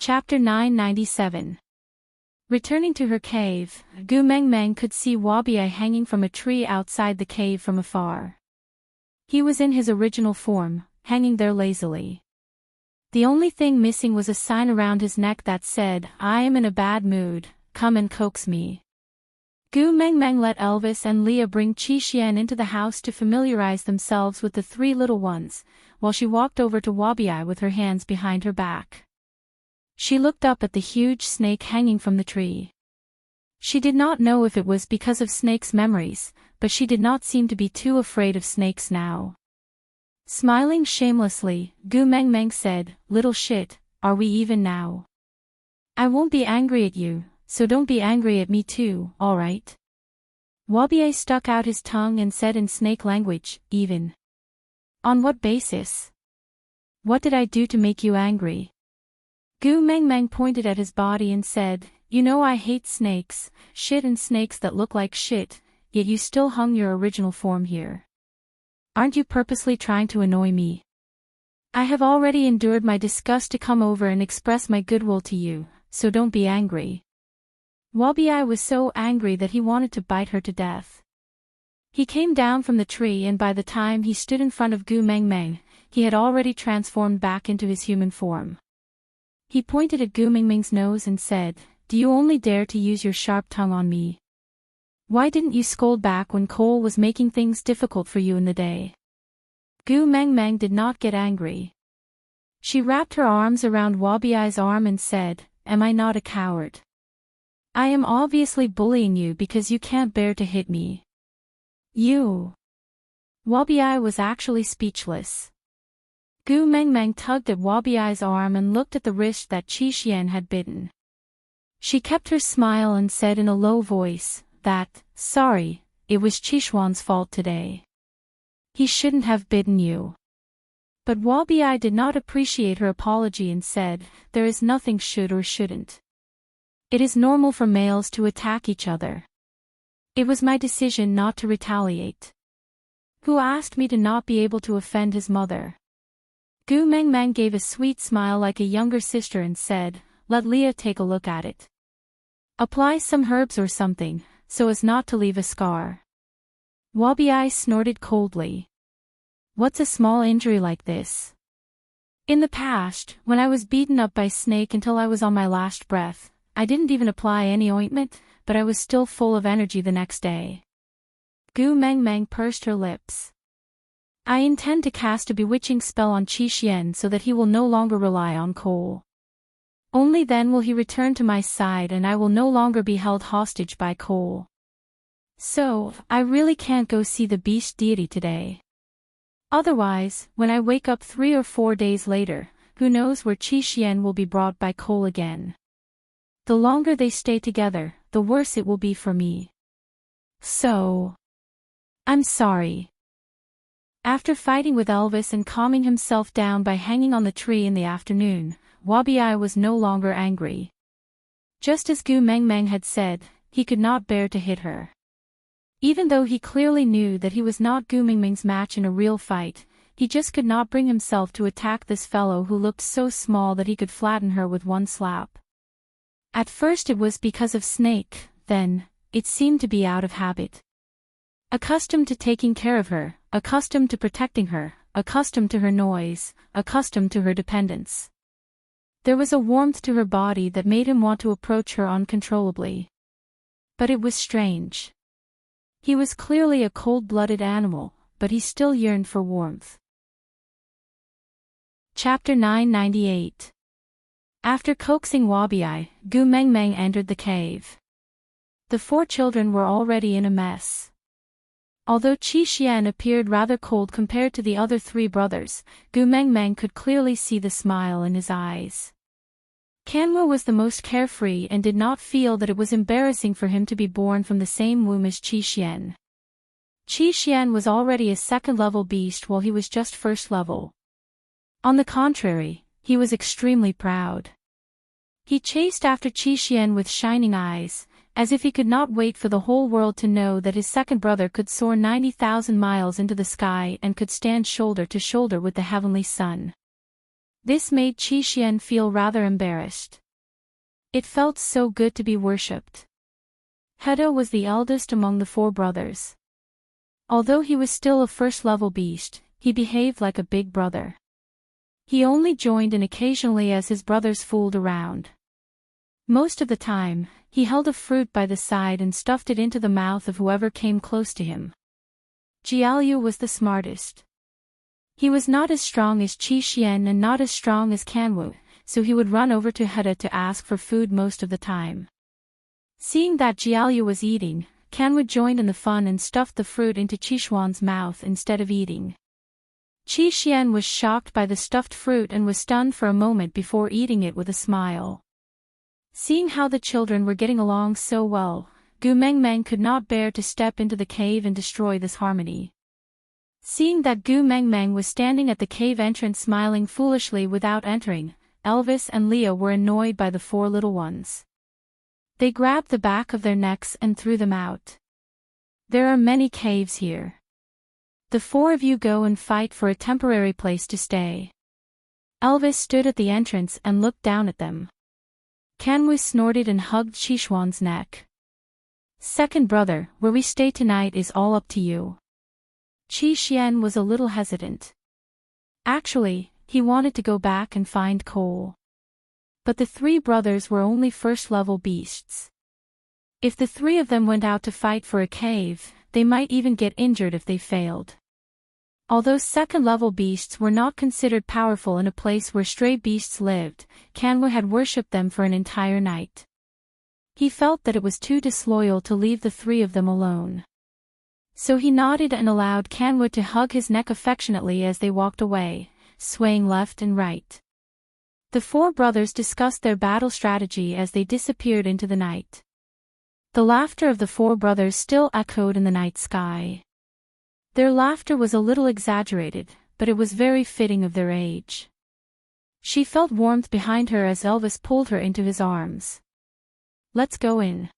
Chapter 997. Returning to her cave, Gu Mengmeng could see Wabiai hanging from a tree outside the cave from afar. He was in his original form, hanging there lazily. The only thing missing was a sign around his neck that said, "I am in a bad mood, come and coax me." Gu Mengmeng let Elvis and Leah bring Qi into the house to familiarize themselves with the three little ones, while she walked over to Wabiai with her hands behind her back. She looked up at the huge snake hanging from the tree. She did not know if it was because of Snake's memories, but she did not seem to be too afraid of snakes now. Smiling shamelessly, Gu Mengmeng said, "Little shit, are we even now? I won't be angry at you, so don't be angry at me too, alright?" Wabiai stuck out his tongue and said in snake language, "Even? On what basis? What did I do to make you angry?" Gu Mengmeng pointed at his body and said, "You know I hate snakes, shit and snakes that look like shit, yet you still hung your original form here. Aren't you purposely trying to annoy me? I have already endured my disgust to come over and express my goodwill to you, so don't be angry." Wabiai was so angry that he wanted to bite her to death. He came down from the tree and by the time he stood in front of Gu Mengmeng, he had already transformed back into his human form. He pointed at Gu Mengmeng's nose and said, "Do you only dare to use your sharp tongue on me? Why didn't you scold back when Cole was making things difficult for you in the day?" Gu Mengmeng did not get angry. She wrapped her arms around Wabiai's arm and said, "Am I not a coward? I am obviously bullying you because you can't bear to hit me. You." Wabiai was actually speechless. Gu Mengmeng tugged at Wabiai's arm and looked at the wrist that Qi had bitten. She kept her smile and said in a low voice, "Sorry, it was Qishuan's fault today. He shouldn't have bitten you." But Wabiai did not appreciate her apology and said, "There is nothing should or shouldn't. It is normal for males to attack each other. It was my decision not to retaliate. Who asked me to not be able to offend his mother?" Gu Mengmeng gave a sweet smile like a younger sister and said, "Let Leah take a look at it. Apply some herbs or something, so as not to leave a scar." Wabiai snorted coldly. "What's a small injury like this? In the past, when I was beaten up by Snake until I was on my last breath, I didn't even apply any ointment, but I was still full of energy the next day." Gu Mengmeng pursed her lips. "I intend to cast a bewitching spell on Qi so that he will no longer rely on Cole. Only then will he return to my side and I will no longer be held hostage by Cole. So, I really can't go see the beast deity today. Otherwise, when I wake up 3 or 4 days later, who knows where Qi will be brought by Cole again. The longer they stay together, the worse it will be for me. So, I'm sorry." After fighting with Elvis and calming himself down by hanging on the tree in the afternoon, Wabiai was no longer angry. Just as Gu Mengmeng had said, he could not bear to hit her. Even though he clearly knew that he was not Gu Mengmeng's match in a real fight, he just could not bring himself to attack this fellow who looked so small that he could flatten her with one slap. At first it was because of Snake, then, it seemed to be out of habit. Accustomed to taking care of her, accustomed to protecting her, accustomed to her noise, accustomed to her dependence. There was a warmth to her body that made him want to approach her uncontrollably. But it was strange. He was clearly a cold-blooded animal, but he still yearned for warmth. Chapter 998. After coaxing Wabiai, Gu Mengmeng entered the cave. The 4 children were already in a mess. Although Qi appeared rather cold compared to the other 3 brothers, Gu Mengmeng could clearly see the smile in his eyes. Kanwa was the most carefree and did not feel that it was embarrassing for him to be born from the same womb as Qi. Qi was already a second-level beast while he was just first level. On the contrary, he was extremely proud. He chased after Qi with shining eyes, as if he could not wait for the whole world to know that his second brother could soar 90,000 miles into the sky and could stand shoulder to shoulder with the heavenly sun. This made Qi Xian feel rather embarrassed. It felt so good to be worshipped. Hedo was the eldest among the 4 brothers. Although he was still a first-level beast, he behaved like a big brother. He only joined in occasionally as his brothers fooled around. Most of the time, he held a fruit by the side and stuffed it into the mouth of whoever came close to him. Jiaoyu was the smartest. He was not as strong as Qi Xian and not as strong as Kanwu, so he would run over to Heda to ask for food most of the time. Seeing that Jiaoyu was eating, Kanwu joined in the fun and stuffed the fruit into Qishuan's mouth instead of eating. Qi Xian was shocked by the stuffed fruit and was stunned for a moment before eating it with a smile. Seeing how the children were getting along so well, Gu Mengmeng could not bear to step into the cave and destroy this harmony. Seeing that Gu Mengmeng was standing at the cave entrance smiling foolishly without entering, Elvis and Leah were annoyed by the 4 little ones. They grabbed the back of their necks and threw them out. There are many caves here. The 4 of you go and fight for a temporary place to stay. Elvis stood at the entrance and looked down at them. Kanwu snorted and hugged Qishuan's neck. Second brother, where we stay tonight is all up to you. Qi Xian was a little hesitant. Actually, he wanted to go back and find coal. But the 3 brothers were only first-level beasts. If the 3 of them went out to fight for a cave, they might even get injured if they failed. Although second-level beasts were not considered powerful in a place where stray beasts lived, Kanwu had worshipped them for an entire night. He felt that it was too disloyal to leave the 3 of them alone. So he nodded and allowed Kanwu to hug his neck affectionately as they walked away, swaying left and right. The 4 brothers discussed their battle strategy as they disappeared into the night. The laughter of the 4 brothers still echoed in the night sky. Their laughter was a little exaggerated, but it was very fitting of their age. She felt warmth behind her as Elvis pulled her into his arms. Let's go in.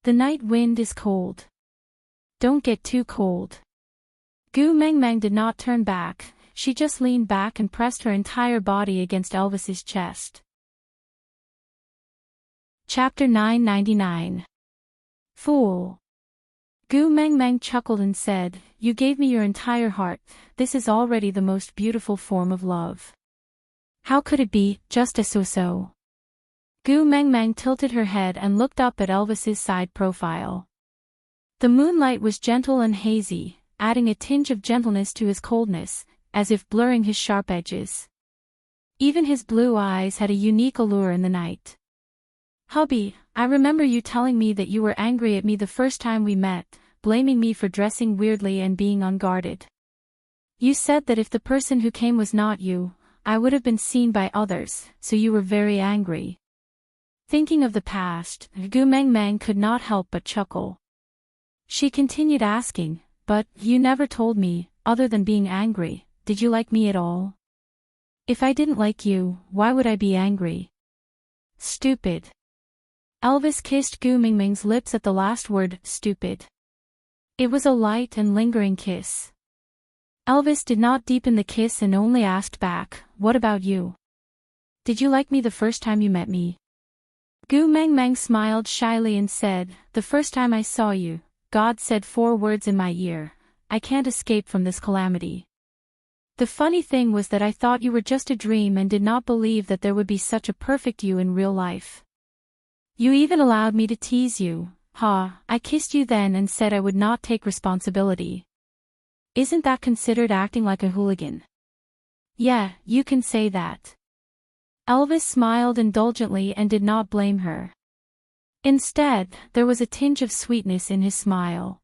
The night wind is cold. Don't get too cold. Gu Mengmeng did not turn back, she just leaned back and pressed her entire body against Elvis's chest. Chapter 999. Fool. Gu Mengmeng chuckled and said, "You gave me your entire heart, this is already the most beautiful form of love. How could it be, just a so-so?" Gu Mengmeng tilted her head and looked up at Elvis's side profile. The moonlight was gentle and hazy, adding a tinge of gentleness to his coldness, as if blurring his sharp edges. Even his blue eyes had a unique allure in the night. "Hubby, I remember you telling me that you were angry at me the first time we met, blaming me for dressing weirdly and being unguarded. You said that if the person who came was not you, I would have been seen by others, so you were very angry." Thinking of the past, Gu Mengmeng could not help but chuckle. She continued asking, "But, you never told me, other than being angry, did you like me at all? If I didn't like you, why would I be angry?" "Stupid." Elvis kissed Gu Mengmeng's lips at the last word, stupid. It was a light and lingering kiss. Elvis did not deepen the kiss and only asked back, "What about you? Did you like me the first time you met me?" Gu Mengmeng smiled shyly and said, "The first time I saw you, God said 4 words in my ear, I can't escape from this calamity. The funny thing was that I thought you were just a dream and did not believe that there would be such a perfect you in real life. You even allowed me to tease you, I kissed you then and said I would not take responsibility. Isn't that considered acting like a hooligan?" "Yeah, you can say that." Elvis smiled indulgently and did not blame her. Instead, there was a tinge of sweetness in his smile.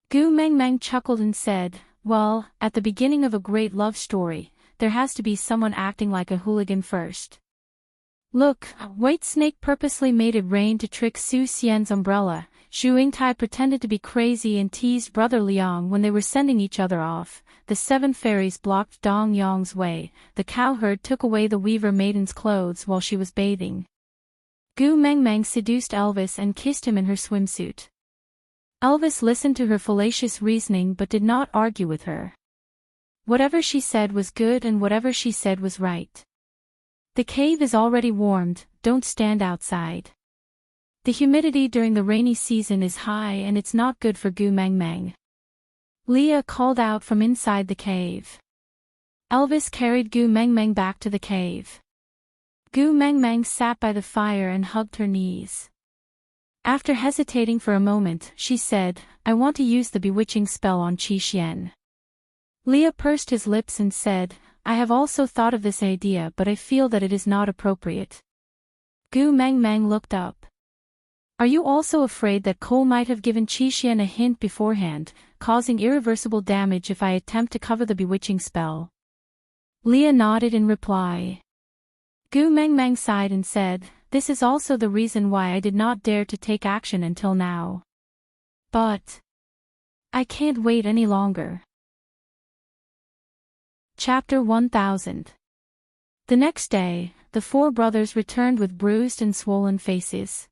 Gu Mengmeng chuckled and said, "Well, at the beginning of a great love story, there has to be someone acting like a hooligan first. Look, White Snake purposely made it rain to trick Su Xian's umbrella, Xu Yingtai pretended to be crazy and teased Brother Liang when they were sending each other off, the 7 fairies blocked Dong Yong's way, the cowherd took away the weaver maiden's clothes while she was bathing. Gu Mengmeng seduced Elvis and kissed him in her swimsuit. Elvis listened to her fallacious reasoning but did not argue with her. Whatever she said was good and whatever she said was right. The cave is already warmed, don't stand outside. The humidity during the rainy season is high and it's not good for Gu Meng Meng. Leah called out from inside the cave. Elvis carried Gu Meng Meng back to the cave. Gu Meng Meng sat by the fire and hugged her knees. After hesitating for a moment, she said, I want to use the bewitching spell on Qi Xian. Leah pursed his lips and said, I have also thought of this idea but I feel that it is not appropriate. Gu Meng Meng looked up. Are you also afraid that Cole might have given Qi Xian a hint beforehand, causing irreversible damage if I attempt to cover the bewitching spell? Leah nodded in reply. Gu Meng Meng sighed and said, this is also the reason why I did not dare to take action until now. But I can't wait any longer. Chapter 1000. The next day, the four brothers returned with bruised and swollen faces.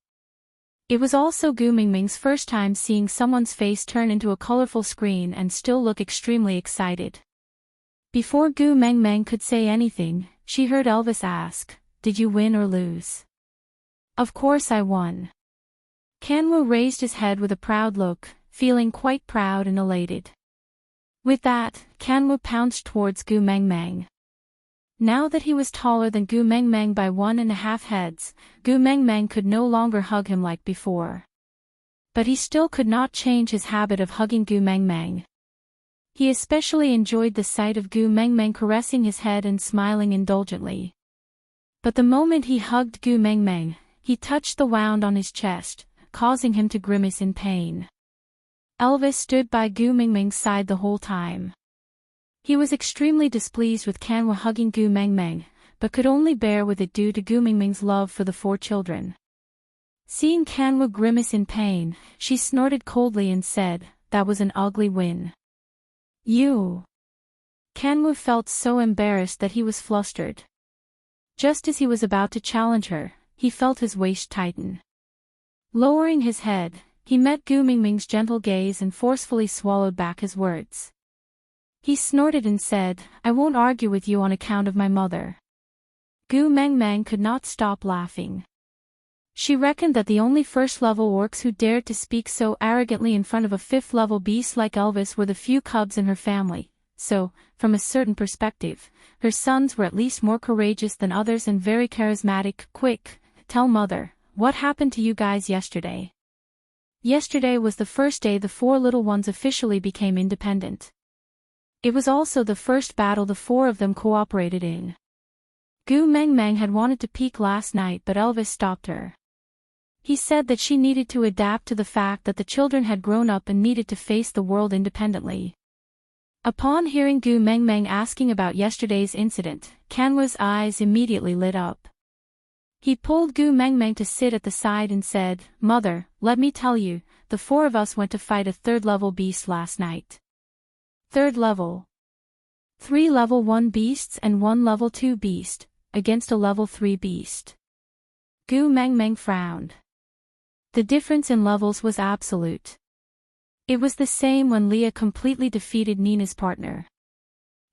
It was also Gu Mingming's first time seeing someone's face turn into a colorful screen and still look extremely excited. Before Gu Meng Meng could say anything, she heard Elvis ask, did you win or lose? Of course I won. Kanwu raised his head with a proud look, feeling quite proud and elated. With that, Kanwu pounced towards Gu Meng Meng. Now that he was taller than Gu Meng Meng by 1.5 heads, Gu Meng Meng could no longer hug him like before. But he still could not change his habit of hugging Gu Meng Meng. He especially enjoyed the sight of Gu Meng Meng caressing his head and smiling indulgently. But the moment he hugged Gu Meng Meng, he touched the wound on his chest, causing him to grimace in pain. Elvis stood by Gu Meng Meng's side the whole time. He was extremely displeased with Kanwa hugging Gu Meng Meng, but could only bear with it due to Gu Meng Meng's love for the four children. Seeing Kanwa grimace in pain, she snorted coldly and said, that was an ugly win. You. Kanwa felt so embarrassed that he was flustered. Just as he was about to challenge her, he felt his waist tighten. Lowering his head, he met Gu Mingming's gentle gaze and forcefully swallowed back his words. He snorted and said, I won't argue with you on account of my mother. Gu Meng Meng could not stop laughing. She reckoned that the only first-level orcs who dared to speak so arrogantly in front of a fifth-level beast like Elvis were the few cubs in her family, so, from a certain perspective, her sons were at least more courageous than others and very charismatic. Quick, tell mother, what happened to you guys yesterday? Yesterday was the first day the four little ones officially became independent. It was also the first battle the four of them cooperated in. Gu Meng Meng had wanted to peek last night but Elvis stopped her. He said that she needed to adapt to the fact that the children had grown up and needed to face the world independently. Upon hearing Gu Meng Meng asking about yesterday's incident, Kanwa's eyes immediately lit up. He pulled Gu Meng Meng to sit at the side and said, Mother, let me tell you, the four of us went to fight a third-level beast last night. Third level. 3 level 1 beasts and 1 level 2 beast, against a level 3 beast. Gu Meng Meng frowned. The difference in levels was absolute. It was the same when Leah completely defeated Nina's partner.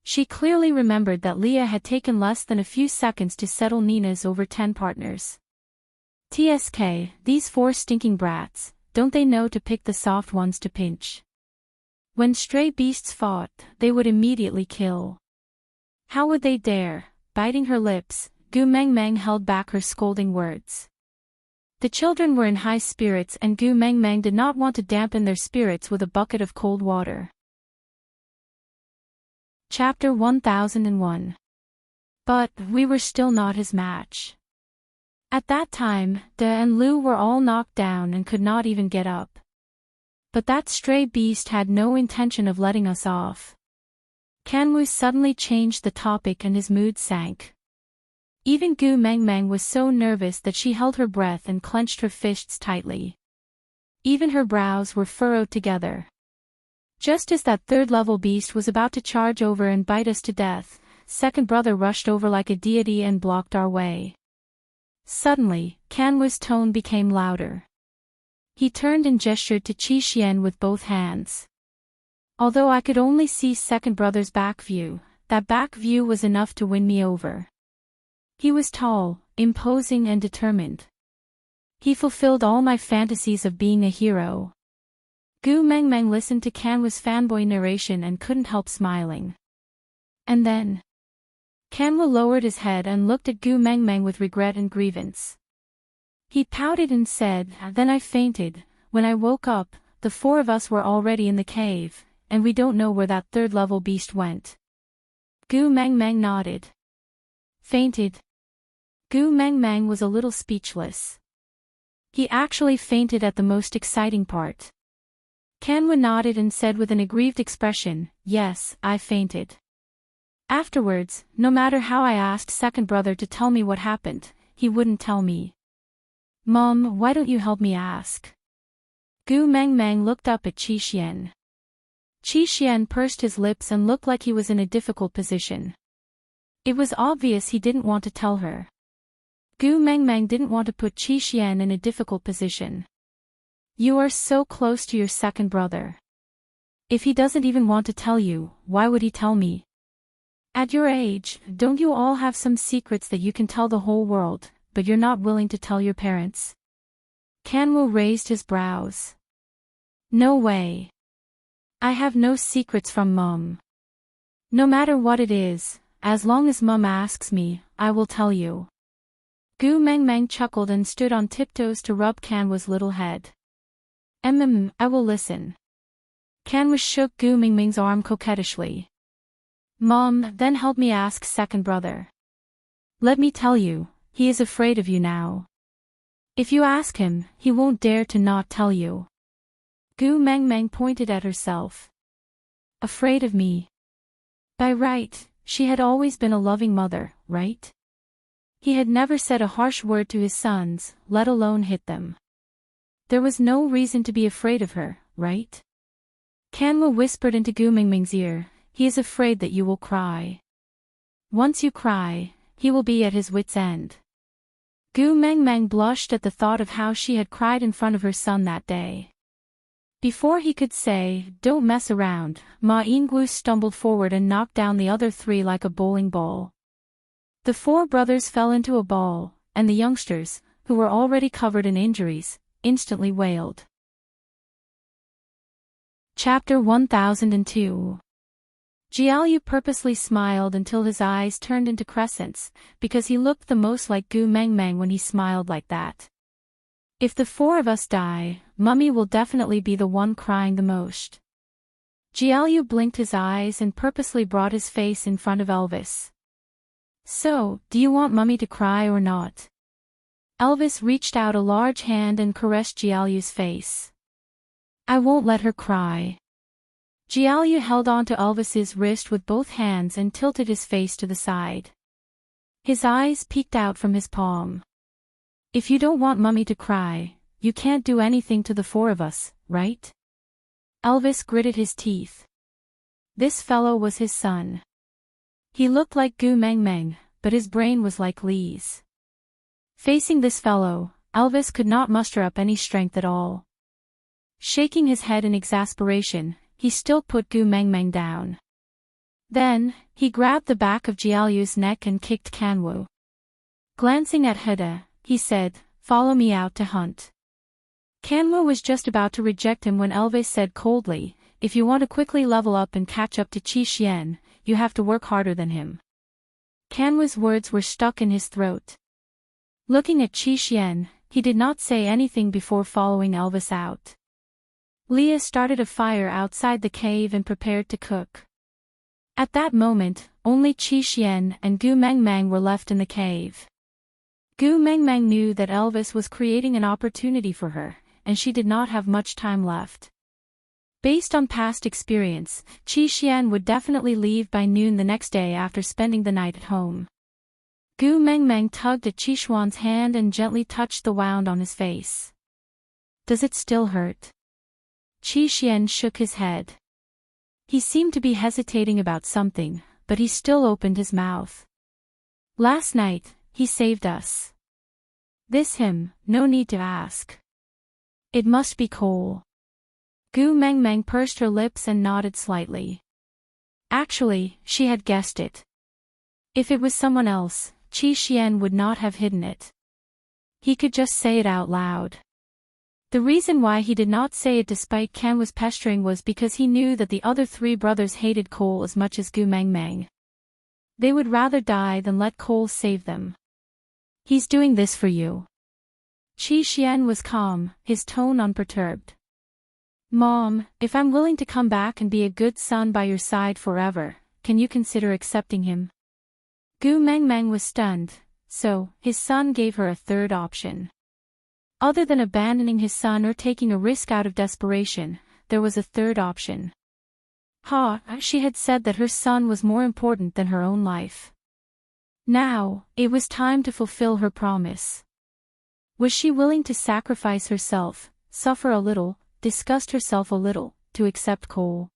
She clearly remembered that Leah had taken less than a few seconds to settle Nina's over 10 partners. TSK, these 4 stinking brats, don't they know to pick the soft ones to pinch? When stray beasts fought, they would immediately kill. How would they dare? Biting her lips, Gu Meng Meng held back her scolding words. The children were in high spirits and Gu Meng Meng did not want to dampen their spirits with a bucket of cold water. Chapter 1001. But we were still not his match. At that time, De and Lu were all knocked down and could not even get up. But that stray beast had no intention of letting us off. Kanwu suddenly changed the topic and his mood sank. Even Gu Meng Meng was so nervous that she held her breath and clenched her fists tightly. Even her brows were furrowed together. Just as that third-level beast was about to charge over and bite us to death, second brother rushed over like a deity and blocked our way. Suddenly, Kanwu's tone became louder. He turned and gestured to Qi Xian with both hands. Although I could only see second brother's back view, that back view was enough to win me over. He was tall, imposing and determined. He fulfilled all my fantasies of being a hero. Gu Mengmeng listened to Kanwa's fanboy narration and couldn't help smiling. And then Kanwa lowered his head and looked at Gu Mengmeng with regret and grievance. He pouted and said, "Then I fainted. When I woke up, the four of us were already in the cave, and we don't know where that third-level beast went." Gu Mengmeng nodded. Fainted? Gu Mengmeng was a little speechless. He actually fainted at the most exciting part. Kanwa nodded and said with an aggrieved expression, "Yes, I fainted." Afterwards, no matter how I asked second brother to tell me what happened, he wouldn't tell me. "Mom, why don't you help me ask?" Gu Mengmeng looked up at Qi Xian. Qi Xian pursed his lips and looked like he was in a difficult position. It was obvious he didn't want to tell her. Gu Mengmeng didn't want to put Qi Xian in a difficult position. You are so close to your second brother. If he doesn't even want to tell you, why would he tell me? At your age, don't you all have some secrets that you can tell the whole world, but you're not willing to tell your parents? Kanwa raised his brows. No way. I have no secrets from Mom. No matter what it is, as long as Mom asks me, I will tell you. Gu Mengmeng chuckled and stood on tiptoes to rub Kanwa's little head. I will listen. Kanwa shook Gu Mengmeng's arm coquettishly. Mom, then help me ask second brother. Let me tell you, he is afraid of you now. If you ask him, he won't dare to not tell you. Gu Mengmeng pointed at herself. Afraid of me? By right, she had always been a loving mother, right? He had never said a harsh word to his sons, let alone hit them. There was no reason to be afraid of her, right? Kanwa whispered into Gu Mengmeng's ear, he is afraid that you will cry. Once you cry, he will be at his wit's end. Gu Mengmeng blushed at the thought of how she had cried in front of her son that day. Before he could say, "Don't mess around," Ma Yinggu stumbled forward and knocked down the other three like a bowling ball. The four brothers fell into a ball, and the youngsters, who were already covered in injuries, instantly wailed. Chapter 1002. Jiaoyu purposely smiled until his eyes turned into crescents, because he looked the most like Gu Mengmeng when he smiled like that. If the four of us die, Mummy will definitely be the one crying the most. Jiaoyu blinked his eyes and purposely brought his face in front of Elvis. So, do you want Mummy to cry or not? Elvis reached out a large hand and caressed Jiaoyu's face. I won't let her cry. Jiaoyu held onto Elvis's wrist with both hands and tilted his face to the side. His eyes peeked out from his palm. If you don't want Mummy to cry, you can't do anything to the four of us, right? Elvis gritted his teeth. This fellow was his son. He looked like Gu Mengmeng, but his brain was like Li's. Facing this fellow, Elvis could not muster up any strength at all. Shaking his head in exasperation, he still put Gu Mengmeng down. Then, he grabbed the back of Jiaoyu's neck and kicked Kanwu. Glancing at Heda, he said, "Follow me out to hunt." Kanwu was just about to reject him when Elvis said coldly, "If you want to quickly level up and catch up to Qi Xian, you have to work harder than him." Kanwu's words were stuck in his throat. Looking at Qi Xian, he did not say anything before following Elvis out. Leah started a fire outside the cave and prepared to cook. At that moment, only Qi Xian and Gu Mengmeng were left in the cave. Gu Mengmeng knew that Elvis was creating an opportunity for her, and she did not have much time left. Based on past experience, Qi Xian would definitely leave by noon the next day after spending the night at home. Gu Mengmeng tugged at Qi Xuan's hand and gently touched the wound on his face. Does it still hurt? Qi Xian shook his head. He seemed to be hesitating about something, but he still opened his mouth. Last night, he saved us. This him, no need to ask. It must be coal. Gu Mengmeng pursed her lips and nodded slightly. Actually, she had guessed it. If it was someone else, Qi Xian would not have hidden it. He could just say it out loud. The reason why he did not say it despite Ken was pestering was because he knew that the other three brothers hated Cole as much as Gu Mengmeng. They would rather die than let Cole save them. He's doing this for you. Qi Xian was calm, his tone unperturbed. Mom, if I'm willing to come back and be a good son by your side forever, can you consider accepting him? Gu Mengmeng was stunned, so his son gave her a third option. Other than abandoning his son or taking a risk out of desperation, there was a third option. She had said that her son was more important than her own life. Now, it was time to fulfill her promise. Was she willing to sacrifice herself, suffer a little, disgust herself a little, to accept Cole?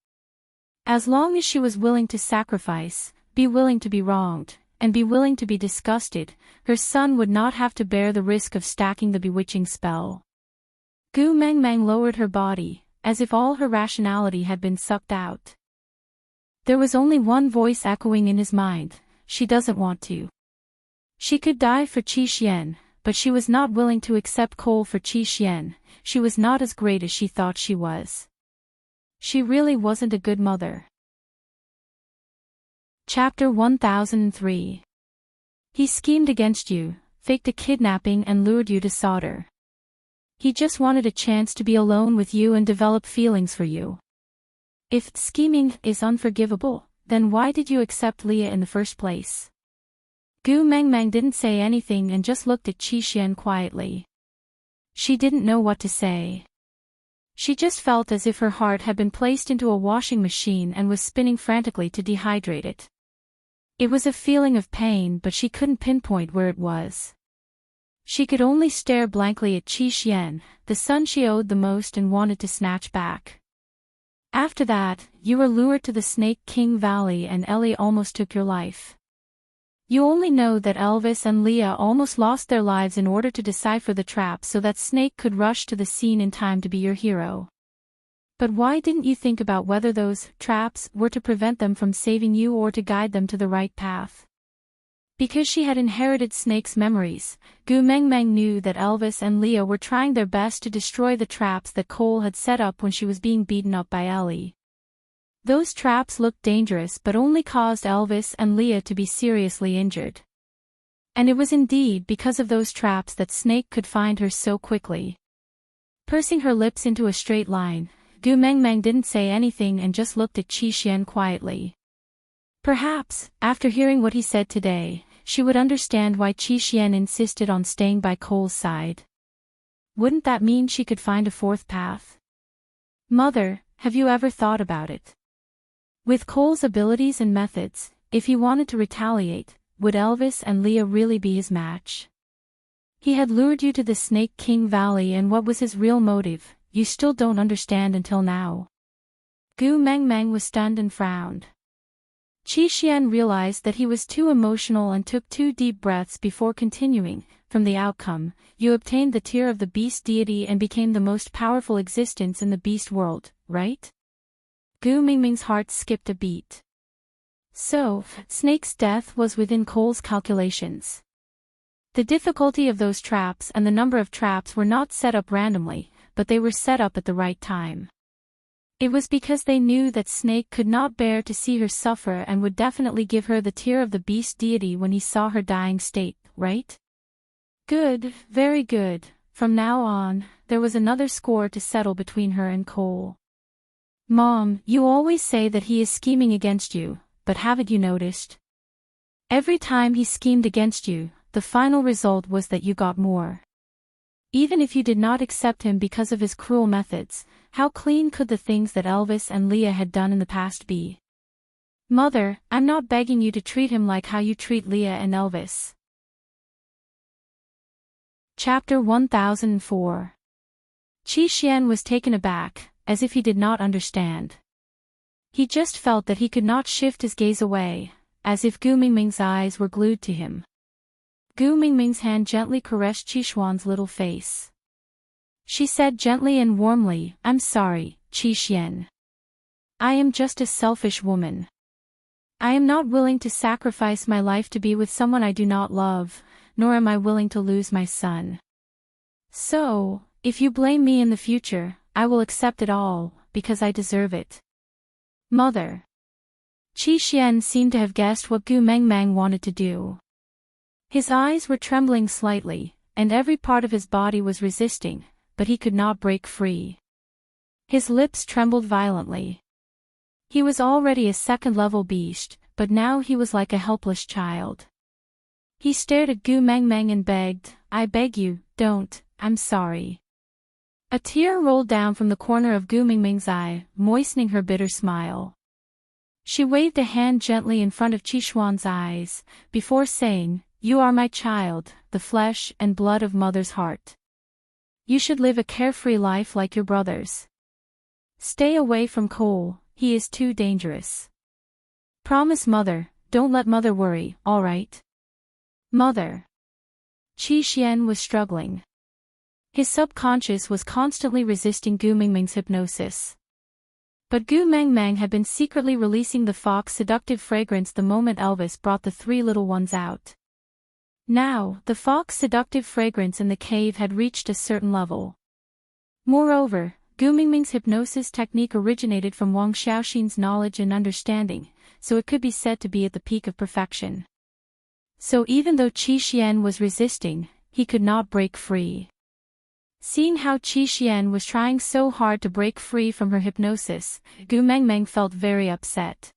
As long as she was willing to sacrifice, be willing to be wronged, and be willing to be disgusted, her son would not have to bear the risk of stacking the bewitching spell. Gu Mengmeng lowered her body, as if all her rationality had been sucked out. There was only one voice echoing in his mind: she doesn't want to. She could die for Qi Xian, but she was not willing to accept Cole for Qi Xian. She was not as great as she thought she was. She really wasn't a good mother. Chapter 1003. He schemed against you, faked a kidnapping and lured you to solder. He just wanted a chance to be alone with you and develop feelings for you. If scheming is unforgivable, then why did you accept Leah in the first place? Gu Mengmeng didn't say anything and just looked at Qi Xian quietly. She didn't know what to say. She just felt as if her heart had been placed into a washing machine and was spinning frantically to dehydrate it. It was a feeling of pain, but she couldn't pinpoint where it was. She could only stare blankly at Qi Xian, the son she owed the most and wanted to snatch back. After that, you were lured to the Snake King Valley and Ellie almost took your life. You only know that Elvis and Leah almost lost their lives in order to decipher the trap so that Snake could rush to the scene in time to be your hero. But why didn't you think about whether those traps were to prevent them from saving you or to guide them to the right path? Because she had inherited Snake's memories, Gu Mengmeng knew that Elvis and Leah were trying their best to destroy the traps that Cole had set up when she was being beaten up by Ellie. Those traps looked dangerous but only caused Elvis and Leah to be seriously injured. And it was indeed because of those traps that Snake could find her so quickly. Pursing her lips into a straight line, Gu Mengmeng didn't say anything and just looked at Qi Xian quietly. Perhaps, after hearing what he said today, she would understand why Qi Xian insisted on staying by Cole's side. Wouldn't that mean she could find a fourth path? Mother, have you ever thought about it? With Cole's abilities and methods, if he wanted to retaliate, would Elvis and Leah really be his match? He had lured you to the Snake King Valley, and what was his real motive? You still don't understand until now. Gu Mengmeng was stunned and frowned. Qi Xian realized that he was too emotional and took 2 deep breaths before continuing. From the outcome, you obtained the tier of the beast deity and became the most powerful existence in the beast world, right? Gu Mengmeng's heart skipped a beat. So, Snake's death was within Cole's calculations. The difficulty of those traps and the number of traps were not set up randomly, but they were set up at the right time. It was because they knew that Snake could not bear to see her suffer and would definitely give her the tier of the beast deity when he saw her dying state, right? Good, very good. From now on, there was another score to settle between her and Cole. Mom, you always say that he is scheming against you, but haven't you noticed? Every time he schemed against you, the final result was that you got more. Even if you did not accept him because of his cruel methods, how clean could the things that Elvis and Leah had done in the past be? Mother, I'm not begging you to treat him like how you treat Leah and Elvis. Chapter 1004. Qi Xian was taken aback, as if he did not understand. He just felt that he could not shift his gaze away, as if Gu Mengmeng's eyes were glued to him. Gu Mengmeng's hand gently caressed Qi Xuan's little face. She said gently and warmly, "I'm sorry, Qi Xian. I am just a selfish woman. I am not willing to sacrifice my life to be with someone I do not love, nor am I willing to lose my son. So, if you blame me in the future, I will accept it all, because I deserve it. Mother. Qi Xian seemed to have guessed what Gu Mengmeng wanted to do. His eyes were trembling slightly, and every part of his body was resisting, but he could not break free. His lips trembled violently. He was already a second-level beast, but now he was like a helpless child. He stared at Gu Mengmeng and begged, I beg you, don't, I'm sorry. A tear rolled down from the corner of Gu Mengmeng's eye, moistening her bitter smile. She waved a hand gently in front of Qi Xuan's eyes, before saying, You are my child, the flesh and blood of mother's heart. You should live a carefree life like your brothers. Stay away from Cole, he is too dangerous. Promise mother, don't let mother worry, all right? Mother. Qi Xian was struggling. His subconscious was constantly resisting Gu Mengmeng's hypnosis. But Gu Mengmeng had been secretly releasing the fox seductive fragrance the moment Elvis brought the three little ones out. Now, the fox seductive fragrance in the cave had reached a certain level. Moreover, Gu Mengmeng's hypnosis technique originated from Wang Xiaoxin's knowledge and understanding, so it could be said to be at the peak of perfection. So even though Qi Xian was resisting, he could not break free. Seeing how Qi Xian was trying so hard to break free from her hypnosis, Gu Mengmeng felt very upset.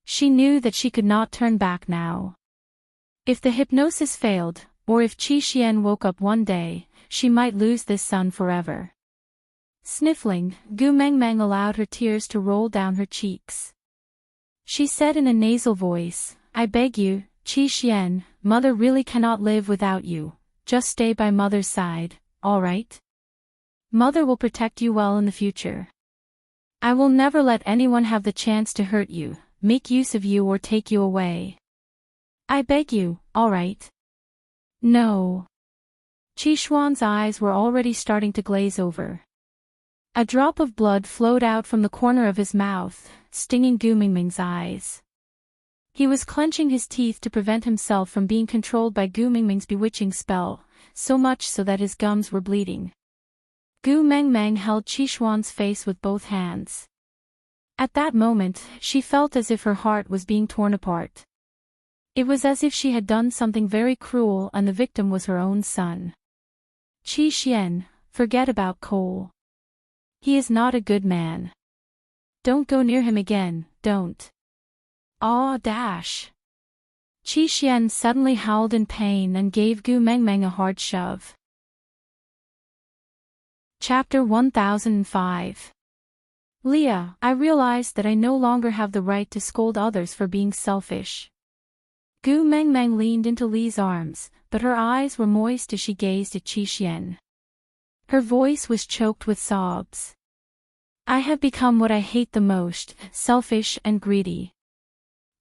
She knew that she could not turn back now. If the hypnosis failed, or if Qi Xian woke up one day, she might lose this son forever. Sniffling, Gu Mengmeng allowed her tears to roll down her cheeks. She said in a nasal voice, I beg you, Qi Xian, mother really cannot live without you, just stay by mother's side, all right? Mother will protect you well in the future. I will never let anyone have the chance to hurt you, make use of you or take you away. I beg you, all right? No. Qi Xuan's eyes were already starting to glaze over. A drop of blood flowed out from the corner of his mouth, stinging Gu Mengmeng's eyes. He was clenching his teeth to prevent himself from being controlled by Gu Mengmeng's bewitching spell, so much so that his gums were bleeding. Gu Mengmeng held Qi Xuan's face with both hands. At that moment, she felt as if her heart was being torn apart. It was as if she had done something very cruel and the victim was her own son. Qi Xian, forget about Cole. He is not a good man. Don't go near him again, don't. Ah dash. Qi Xian suddenly howled in pain and gave Gu Mengmeng a hard shove. Chapter 1005. Leah, I realized that I no longer have the right to scold others for being selfish. Gu Mengmeng leaned into Li's arms, but her eyes were moist as she gazed at Qi Xian. Her voice was choked with sobs. I have become what I hate the most, selfish and greedy.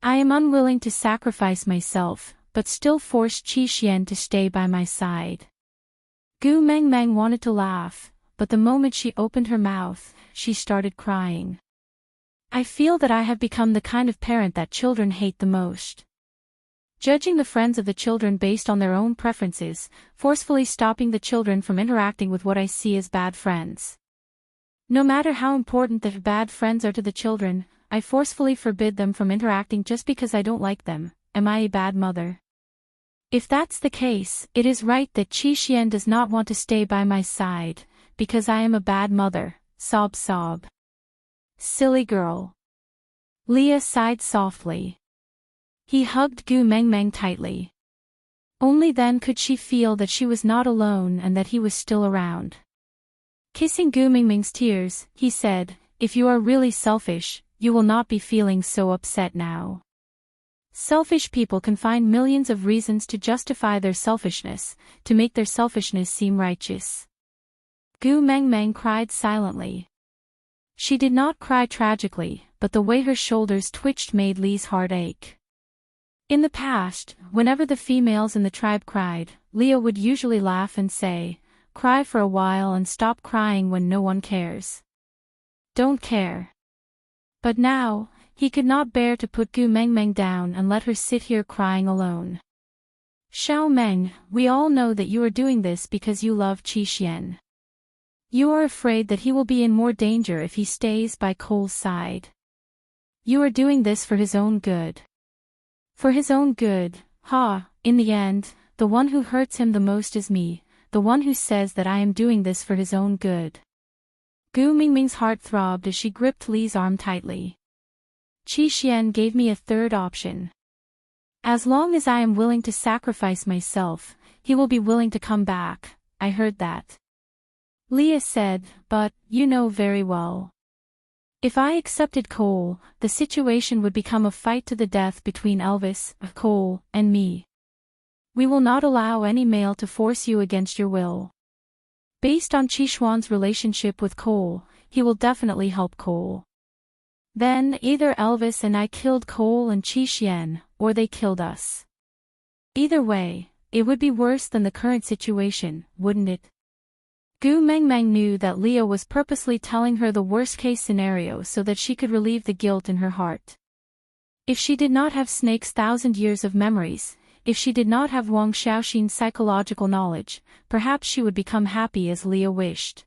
I am unwilling to sacrifice myself, but still force Qi Xian to stay by my side. Gu Mengmeng wanted to laugh, but the moment she opened her mouth, she started crying. I feel that I have become the kind of parent that children hate the most. Judging the friends of the children based on their own preferences, forcefully stopping the children from interacting with what I see as bad friends. No matter how important the bad friends are to the children, I forcefully forbid them from interacting just because I don't like them. Am I a bad mother? If that's the case, it is right that Qi Xian does not want to stay by my side, because I am a bad mother, sob sob. Silly girl. Leah sighed softly. He hugged Gu Mengmeng tightly. Only then could she feel that she was not alone and that he was still around. Kissing Gu Mengmeng's tears, he said, if you are really selfish, you will not be feeling so upset now. Selfish people can find millions of reasons to justify their selfishness, to make their selfishness seem righteous. Gu Mengmeng cried silently. She did not cry tragically, but the way her shoulders twitched made Li's heart ache. In the past, whenever the females in the tribe cried, Leah would usually laugh and say, cry for a while and stop crying when no one cares. don't care. But now, he could not bear to put Gu Mengmeng down and let her sit here crying alone. Xiao Meng, we all know that you are doing this because you love Qi Xian. You are afraid that he will be in more danger if he stays by Cole's side. You are doing this for his own good. For his own good, in the end, the one who hurts him the most is me, the one who says that I am doing this for his own good. Gu Mingming's heart throbbed as she gripped Li's arm tightly. Qi Xian gave me a third option. As long as I am willing to sacrifice myself, he will be willing to come back, I heard that. Leah said, but, you know very well. If I accepted Cole, the situation would become a fight to the death between Elvis, Cole, and me. We will not allow any male to force you against your will. Based on Qi Xuan's relationship with Cole, he will definitely help Cole. Then either Elvis and I killed Cole and Qi Xian, or they killed us. Either way, it would be worse than the current situation, wouldn't it? Gu Mengmeng knew that Leah was purposely telling her the worst-case scenario so that she could relieve the guilt in her heart. If she did not have Snake's 1,000 years of memories, if she did not have Wang Xiaoxin's psychological knowledge, perhaps she would become happy as Leah wished.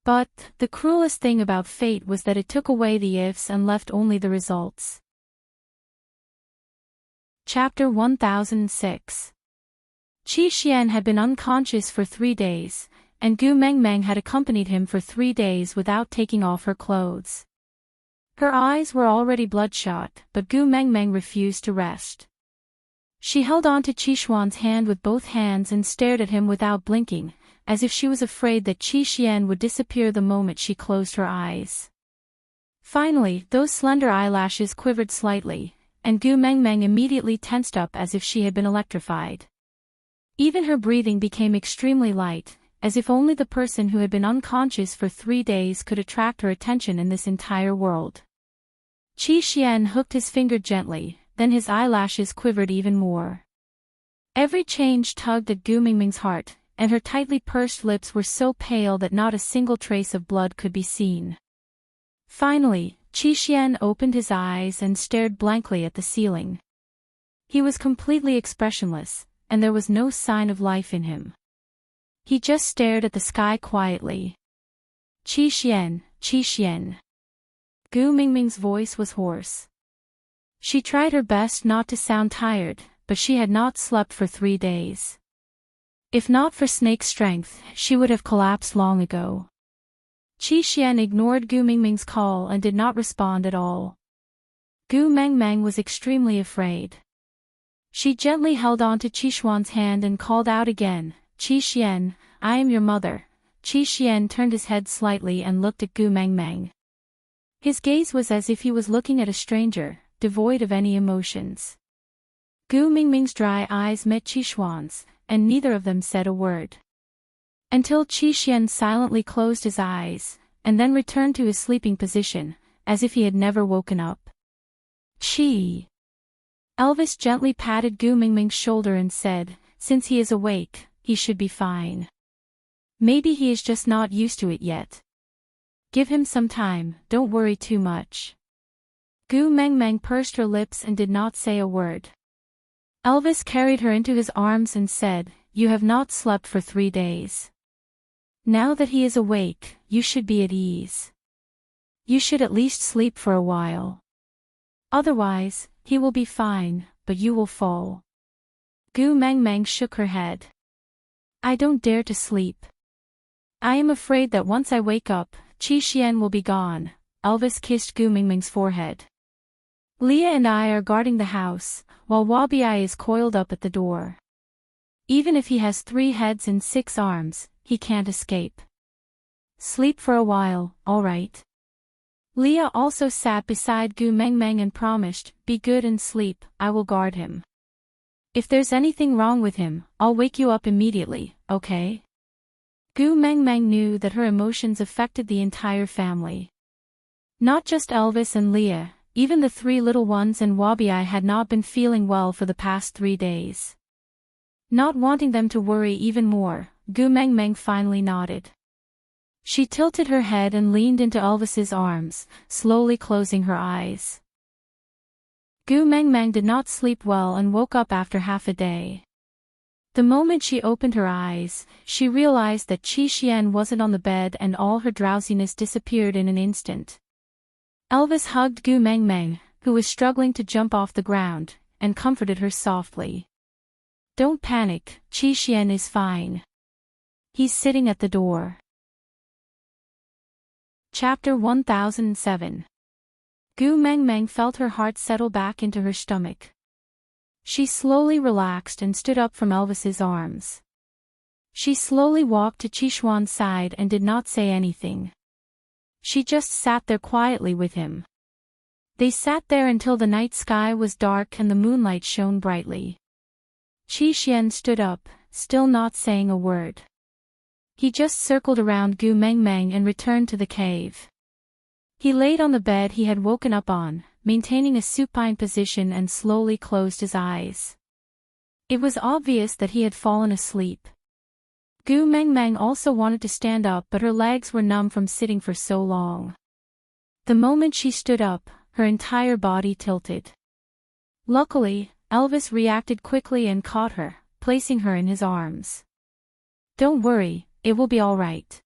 But, the cruelest thing about fate was that it took away the ifs and left only the results. Chapter 1006. Qi Xian had been unconscious for 3 days, and Gu Mengmeng had accompanied him for 3 days without taking off her clothes. Her eyes were already bloodshot, but Gu Mengmeng refused to rest. She held on to Qi Xuan's hand with both hands and stared at him without blinking, as if she was afraid that Qi Xian would disappear the moment she closed her eyes. Finally, those slender eyelashes quivered slightly, and Gu Mengmeng immediately tensed up as if she had been electrified. Even her breathing became extremely light, as if only the person who had been unconscious for 3 days could attract her attention in this entire world. Qi Xian hooked his finger gently, then his eyelashes quivered even more. Every change tugged at Gu Mingming's heart, and her tightly pursed lips were so pale that not a single trace of blood could be seen. Finally, Qi Xian opened his eyes and stared blankly at the ceiling. He was completely expressionless, and there was no sign of life in him. He just stared at the sky quietly. Qi Xian, Qi Xian. Gu Mingming's voice was hoarse. She tried her best not to sound tired, but she had not slept for 3 days. If not for Snake's strength, she would have collapsed long ago. Qi Xian ignored Gu Mingming's call and did not respond at all. Gu Mengmeng was extremely afraid. She gently held on to Qi Xuan's hand and called out again, Qi Xian, I am your mother. Qi Xian turned his head slightly and looked at Gu Mengmeng. His gaze was as if he was looking at a stranger, devoid of any emotions. Gu Mingming's dry eyes met Qi Xuan's, and neither of them said a word. Until Qi Xian silently closed his eyes, and then returned to his sleeping position, as if he had never woken up. Qi. Elvis gently patted Gu Mingming's shoulder and said, since he is awake, he should be fine. Maybe he is just not used to it yet. Give him some time, don't worry too much. Gu Mengmeng pursed her lips and did not say a word. Elvis carried her into his arms and said, you have not slept for 3 days. Now that he is awake, you should be at ease. You should at least sleep for a while. Otherwise, he will be fine, but you will fall. Gu Mengmeng shook her head. I don't dare to sleep. I am afraid that once I wake up, Qi Xian will be gone. Elvis kissed Gu Mingming's forehead. Leah and I are guarding the house, while Wabi is coiled up at the door. Even if he has 3 heads and 6 arms, he can't escape. Sleep for a while, all right? Leah also sat beside Gu Mengmeng and promised, be good and sleep, I will guard him. If there's anything wrong with him, I'll wake you up immediately, okay? Gu Mengmeng knew that her emotions affected the entire family. Not just Elvis and Leah, even the 3 little ones and Wabi had not been feeling well for the past 3 days. Not wanting them to worry even more, Gu Mengmeng finally nodded. She tilted her head and leaned into Elvis's arms, slowly closing her eyes. Gu Mengmeng did not sleep well and woke up after half a day. The moment she opened her eyes, she realized that Qi Xian wasn't on the bed and all her drowsiness disappeared in an instant. Elvis hugged Gu Mengmeng, who was struggling to jump off the ground, and comforted her softly. "Don't panic, Qi Xian is fine. He's sitting at the door." Chapter 1007. Gu Mengmeng felt her heart settle back into her stomach. She slowly relaxed and stood up from Elvis's arms. She slowly walked to Qishuan's side and did not say anything. She just sat there quietly with him. They sat there until the night sky was dark and the moonlight shone brightly. Qi Xian stood up, still not saying a word. He just circled around Gu Mengmeng and returned to the cave. He laid on the bed he had woken up on, maintaining a supine position and slowly closed his eyes. It was obvious that he had fallen asleep. Gu Mengmeng also wanted to stand up but her legs were numb from sitting for so long. The moment she stood up, her entire body tilted. Luckily, Elvis reacted quickly and caught her, placing her in his arms. "Don't worry, it will be all right."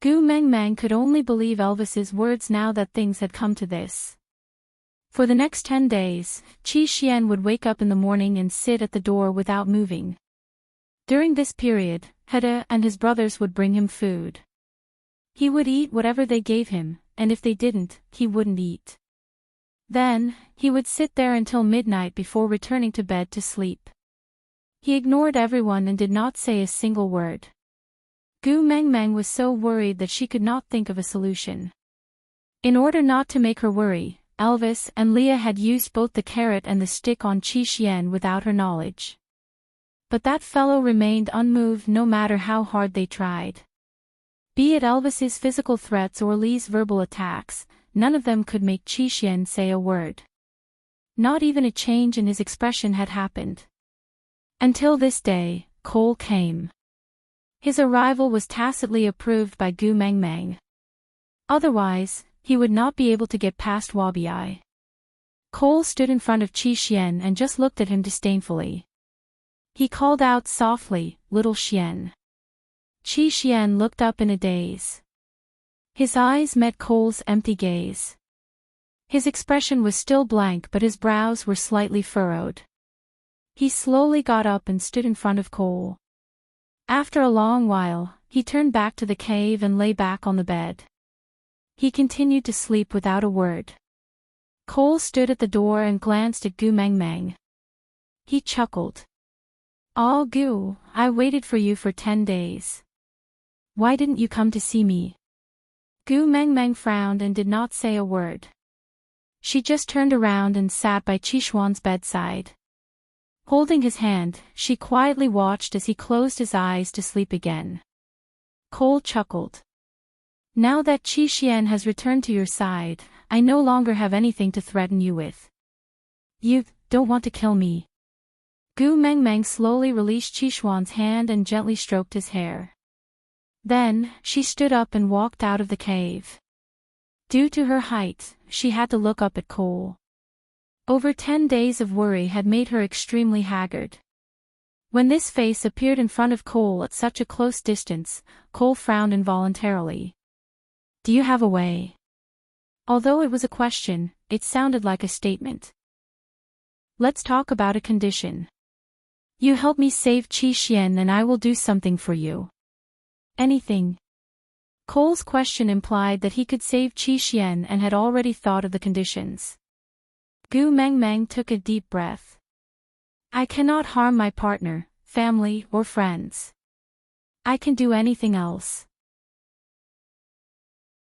Gu Mengmeng could only believe Elvis's words now that things had come to this. For the next 10 days, Qi Xian would wake up in the morning and sit at the door without moving. During this period, Heda and his brothers would bring him food. He would eat whatever they gave him, and if they didn't, he wouldn't eat. Then, he would sit there until midnight before returning to bed to sleep. He ignored everyone and did not say a single word. Gu Mengmeng was so worried that she could not think of a solution. In order not to make her worry, Elvis and Leah had used both the carrot and the stick on Qi Xian without her knowledge. But that fellow remained unmoved no matter how hard they tried. Be it Elvis's physical threats or Lee's verbal attacks, none of them could make Qi Xian say a word. Not even a change in his expression had happened. Until this day, Cole came. His arrival was tacitly approved by Gu Mengmeng. Otherwise, he would not be able to get past Wabi. Cole stood in front of Qi Xian and just looked at him disdainfully. He called out softly, "Little Xian." Qi Xian looked up in a daze. His eyes met Cole's empty gaze. His expression was still blank but his brows were slightly furrowed. He slowly got up and stood in front of Cole. After a long while, he turned back to the cave and lay back on the bed. He continued to sleep without a word. Cole stood at the door and glanced at Gu Mengmeng. He chuckled. "Oh Gu, I waited for you for 10 days. Why didn't you come to see me?" Gu Mengmeng frowned and did not say a word. She just turned around and sat by Qishuan's bedside. Holding his hand, she quietly watched as he closed his eyes to sleep again. Cole chuckled. "Now that Qi Xian has returned to your side, I no longer have anything to threaten you with. You don't want to kill me." Gu Mengmeng slowly released Qishuan's hand and gently stroked his hair. Then, she stood up and walked out of the cave. Due to her height, she had to look up at Cole. Over 10 days of worry had made her extremely haggard. When this face appeared in front of Cole at such a close distance, Cole frowned involuntarily. "Do you have a way?" Although it was a question, it sounded like a statement. "Let's talk about a condition. You help me save Qi Xian and I will do something for you." "Anything?" Cole's question implied that he could save Qi Xian and had already thought of the conditions. Gu Mengmeng took a deep breath. "I cannot harm my partner, family, or friends. I can do anything else."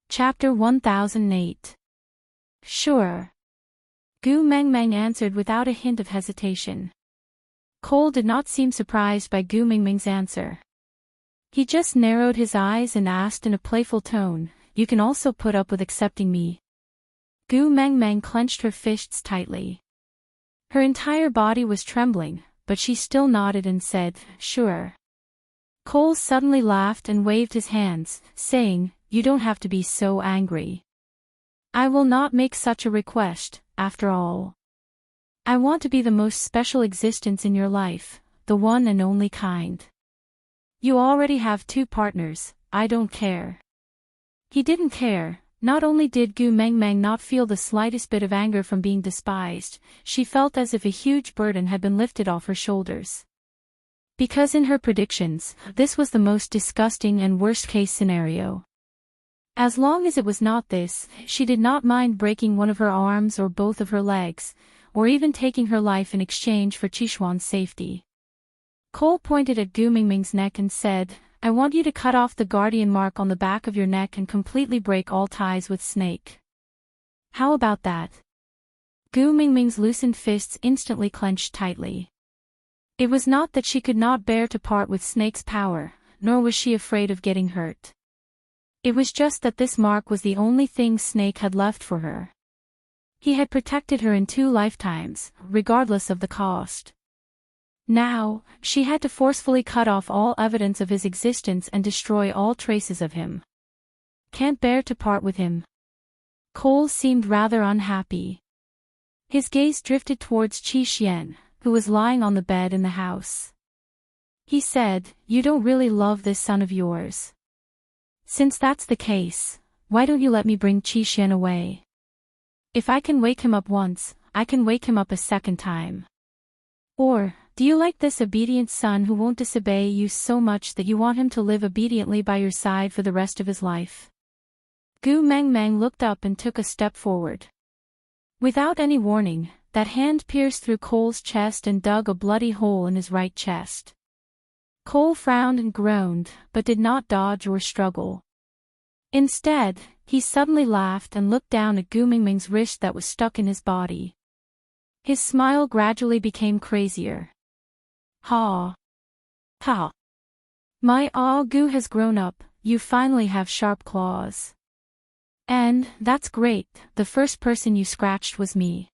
Chapter 1008. "Sure." Gu Mengmeng answered without a hint of hesitation. Cole did not seem surprised by Gu Mengmeng's answer. He just narrowed his eyes and asked in a playful tone, "You can also put up with accepting me?" Gu Mengmeng clenched her fists tightly. Her entire body was trembling, but she still nodded and said, "Sure." Cole suddenly laughed and waved his hands, saying, "You don't have to be so angry. I will not make such a request, after all. I want to be the most special existence in your life, the one and only kind. You already have 2 partners, I don't care." He didn't care. Not only did Gu Mengmeng not feel the slightest bit of anger from being despised, she felt as if a huge burden had been lifted off her shoulders. Because in her predictions, this was the most disgusting and worst-case scenario. As long as it was not this, she did not mind breaking one of her arms or both of her legs, or even taking her life in exchange for Qishuan's safety. Cole pointed at Gu Mingming's neck and said, "I want you to cut off the guardian mark on the back of your neck and completely break all ties with Snake. How about that?" Gu Mingming's loosened fists instantly clenched tightly. It was not that she could not bear to part with Snake's power, nor was she afraid of getting hurt. It was just that this mark was the only thing Snake had left for her. He had protected her in 2 lifetimes, regardless of the cost. Now, she had to forcefully cut off all evidence of his existence and destroy all traces of him. Can't bear to part with him. Cole seemed rather unhappy. His gaze drifted towards Qi Xian, who was lying on the bed in the house. He said, "You don't really love this son of yours. Since that's the case, why don't you let me bring Qi Xian away? If I can wake him up once, I can wake him up a second time. Or, do you like this obedient son who won't disobey you so much that you want him to live obediently by your side for the rest of his life?" Gu Mengmeng looked up and took a step forward. Without any warning, that hand pierced through Cole's chest and dug a bloody hole in his right chest. Cole frowned and groaned, but did not dodge or struggle. Instead, he suddenly laughed and looked down at Gu Mingming's wrist that was stuck in his body. His smile gradually became crazier. "Ha! Ha! My Gu has grown up, you finally have sharp claws. And, that's great, the first person you scratched was me."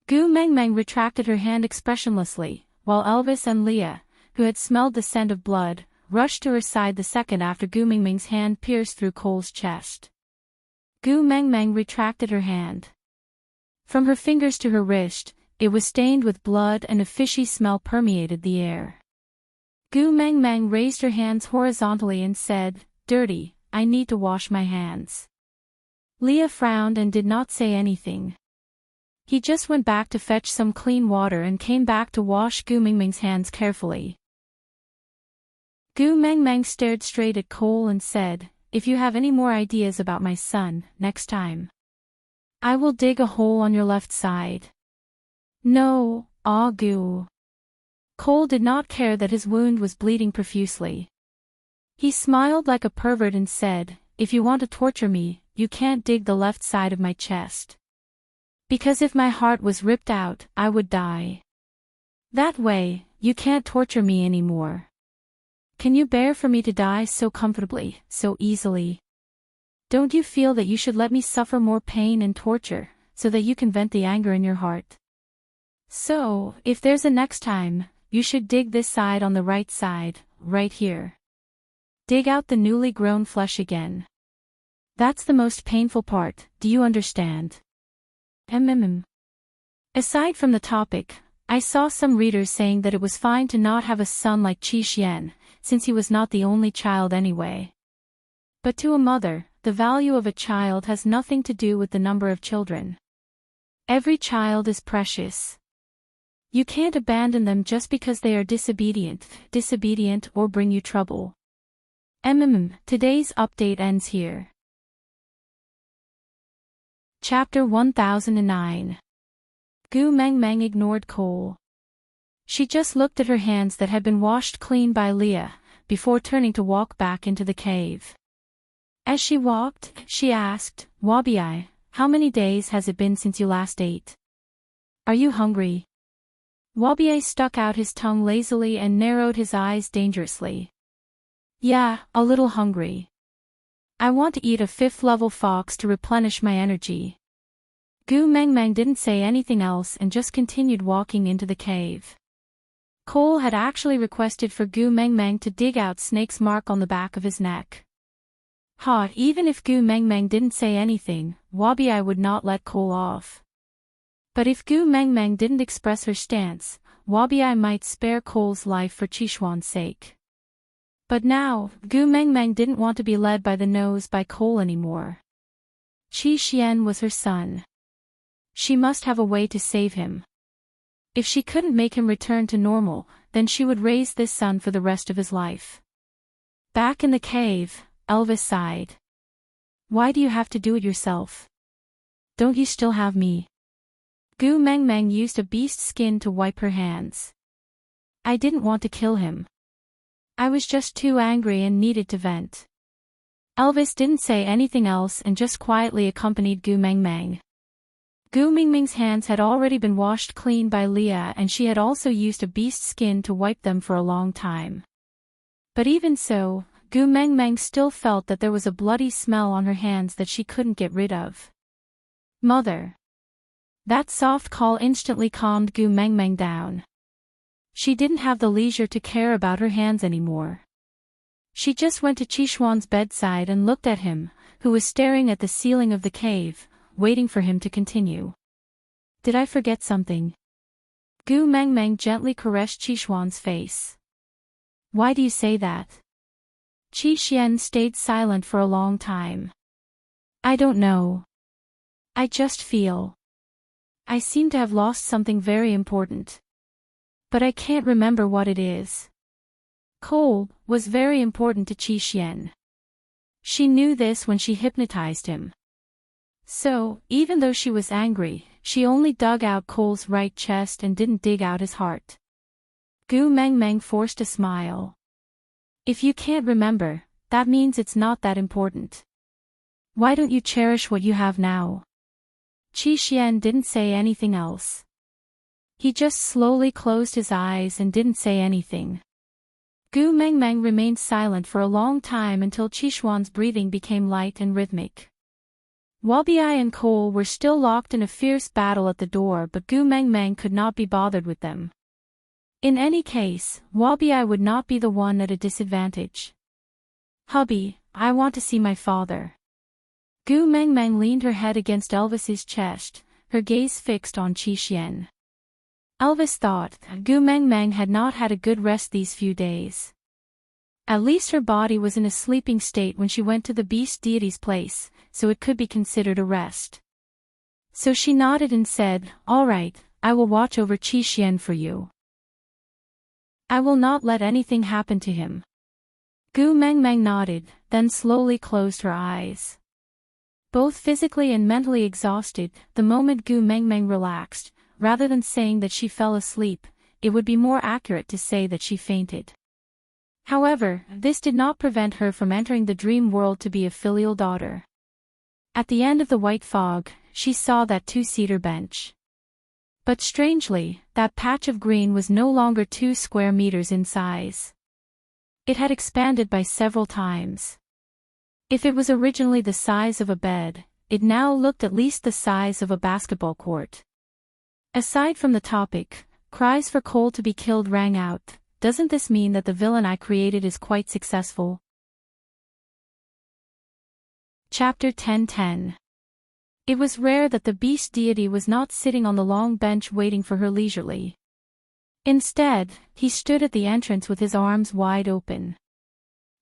Gu Mengmeng retracted her hand expressionlessly, while Elvis and Leah, who had smelled the scent of blood, rushed to her side the second after Gu Mingming's hand pierced through Cole's chest. Gu Mengmeng retracted her hand. From her fingers to her wrist, it was stained with blood and a fishy smell permeated the air. Gu Mengmeng raised her hands horizontally and said, "Dirty, I need to wash my hands." Leah frowned and did not say anything. He just went back to fetch some clean water and came back to wash Gu Mingming's hands carefully. Gu Mengmeng stared straight at Cole and said, "If you have any more ideas about my son, next time, I will dig a hole on your left side." "No, Gu." Cole did not care that his wound was bleeding profusely. He smiled like a pervert and said, "If you want to torture me, you can't dig the left side of my chest. Because if my heart was ripped out, I would die. That way, you can't torture me anymore. Can you bear for me to die so comfortably, so easily? Don't you feel that you should let me suffer more pain and torture, so that you can vent the anger in your heart? So, if there's a next time, you should dig this side on the right side, right here. Dig out the newly grown flesh again. That's the most painful part, do you understand?" Aside from the topic, I saw some readers saying that it was fine to not have a son like Qi Xian, since he was not the only child anyway. But to a mother, the value of a child has nothing to do with the number of children. Every child is precious. You can't abandon them just because they are disobedient or bring you trouble. Today's update ends here. Chapter 1009. Gu Mengmeng ignored Cole. She just looked at her hands that had been washed clean by Leah, before turning to walk back into the cave. As she walked, she asked, "Wabi, how many days has it been since you last ate? Are you hungry?" Wabi stuck out his tongue lazily and narrowed his eyes dangerously. "Yeah, a little hungry. I want to eat a 5th-level fox to replenish my energy." Gu Mengmeng didn't say anything else and just continued walking into the cave. Cole had actually requested for Gu Mengmeng to dig out Snake's mark on the back of his neck. Even if Gu Mengmeng didn't say anything, Wabi would not let Cole off. But if Gu Mengmeng didn't express her stance, Wabi might spare Cole's life for Qishuan's sake. But now, Gu Mengmeng didn't want to be led by the nose by Cole anymore. Qi Xian was her son. She must have a way to save him. If she couldn't make him return to normal, then she would raise this son for the rest of his life. Back in the cave, Elvis sighed. Why do you have to do it yourself? Don't you still have me? Gu Mengmeng used a beast skin to wipe her hands. I didn't want to kill him. I was just too angry and needed to vent. Elvis didn't say anything else and just quietly accompanied Gu Mengmeng. Gu Mengmeng's hands had already been washed clean by Leah, and she had also used a beast skin to wipe them for a long time. But even so, Gu Mengmeng still felt that there was a bloody smell on her hands that she couldn't get rid of. Mother. That soft call instantly calmed Gu Mengmeng down. She didn't have the leisure to care about her hands anymore. She just went to Qishuan's bedside and looked at him, who was staring at the ceiling of the cave, waiting for him to continue. Did I forget something? Gu Mengmeng gently caressed Qishuan's face. Why do you say that? Qi Xian stayed silent for a long time. I don't know. I just feel. I seem to have lost something very important. But I can't remember what it is. Cole was very important to Qi Xian. She knew this when she hypnotized him. So, even though she was angry, she only dug out Cole's right chest and didn't dig out his heart. Gu Mengmeng forced a smile. If you can't remember, that means it's not that important. Why don't you cherish what you have now? Qi Xian didn't say anything else. He just slowly closed his eyes and didn't say anything. Gu Mengmeng remained silent for a long time until Qishuan's breathing became light and rhythmic. Wabi and Cole were still locked in a fierce battle at the door, but Gu Mengmeng could not be bothered with them. In any case, Wabi would not be the one at a disadvantage. Hubby, I want to see my father. Gu Mengmeng leaned her head against Elvis's chest, her gaze fixed on Qi Xian. Elvis thought Gu Mengmeng had not had a good rest these few days. At least her body was in a sleeping state when she went to the beast deity's place, so it could be considered a rest. So she nodded and said, "All right, I will watch over Qi Xian for you. I will not let anything happen to him." Gu Mengmeng nodded, then slowly closed her eyes. Both physically and mentally exhausted, the moment Gu Mengmeng relaxed, rather than saying that she fell asleep, it would be more accurate to say that she fainted. However, this did not prevent her from entering the dream world to be a filial daughter. At the end of the white fog, she saw that two-seater bench. But strangely, that patch of green was no longer 2 square meters in size. It had expanded by several times. If it was originally the size of a bed, it now looked at least the size of a basketball court. Aside from the topic, cries for Cole to be killed rang out. Doesn't this mean that the villain I created is quite successful? Chapter 10:10. It was rare that the beast deity was not sitting on the long bench waiting for her leisurely. Instead, he stood at the entrance with his arms wide open.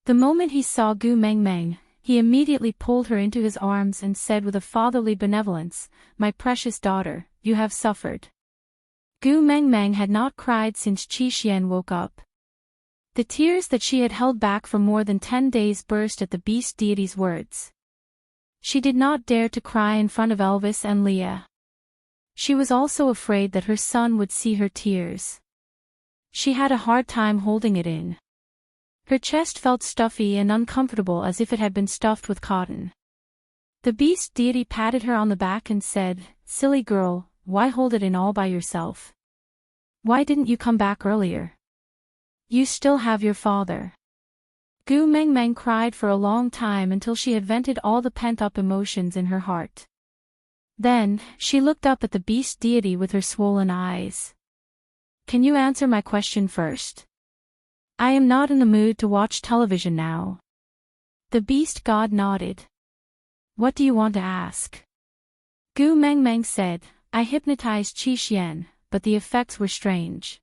The moment he saw Gu Mengmeng, he immediately pulled her into his arms and said with a fatherly benevolence, "My precious daughter, you have suffered." Gu Mengmeng had not cried since Qi Xian woke up. The tears that she had held back for more than 10 days burst at the beast deity's words. She did not dare to cry in front of Elvis and Leah. She was also afraid that her son would see her tears. She had a hard time holding it in. Her chest felt stuffy and uncomfortable as if it had been stuffed with cotton. The beast deity patted her on the back and said, "Silly girl, why hold it in all by yourself? Why didn't you come back earlier? You still have your father." Gu Mengmeng cried for a long time until she had vented all the pent-up emotions in her heart. Then, she looked up at the beast deity with her swollen eyes. can you answer my question first? I am not in the mood to watch television now. The beast god nodded. What do you want to ask? Gu Mengmeng said, I hypnotized Qi Xian, but the effects were strange.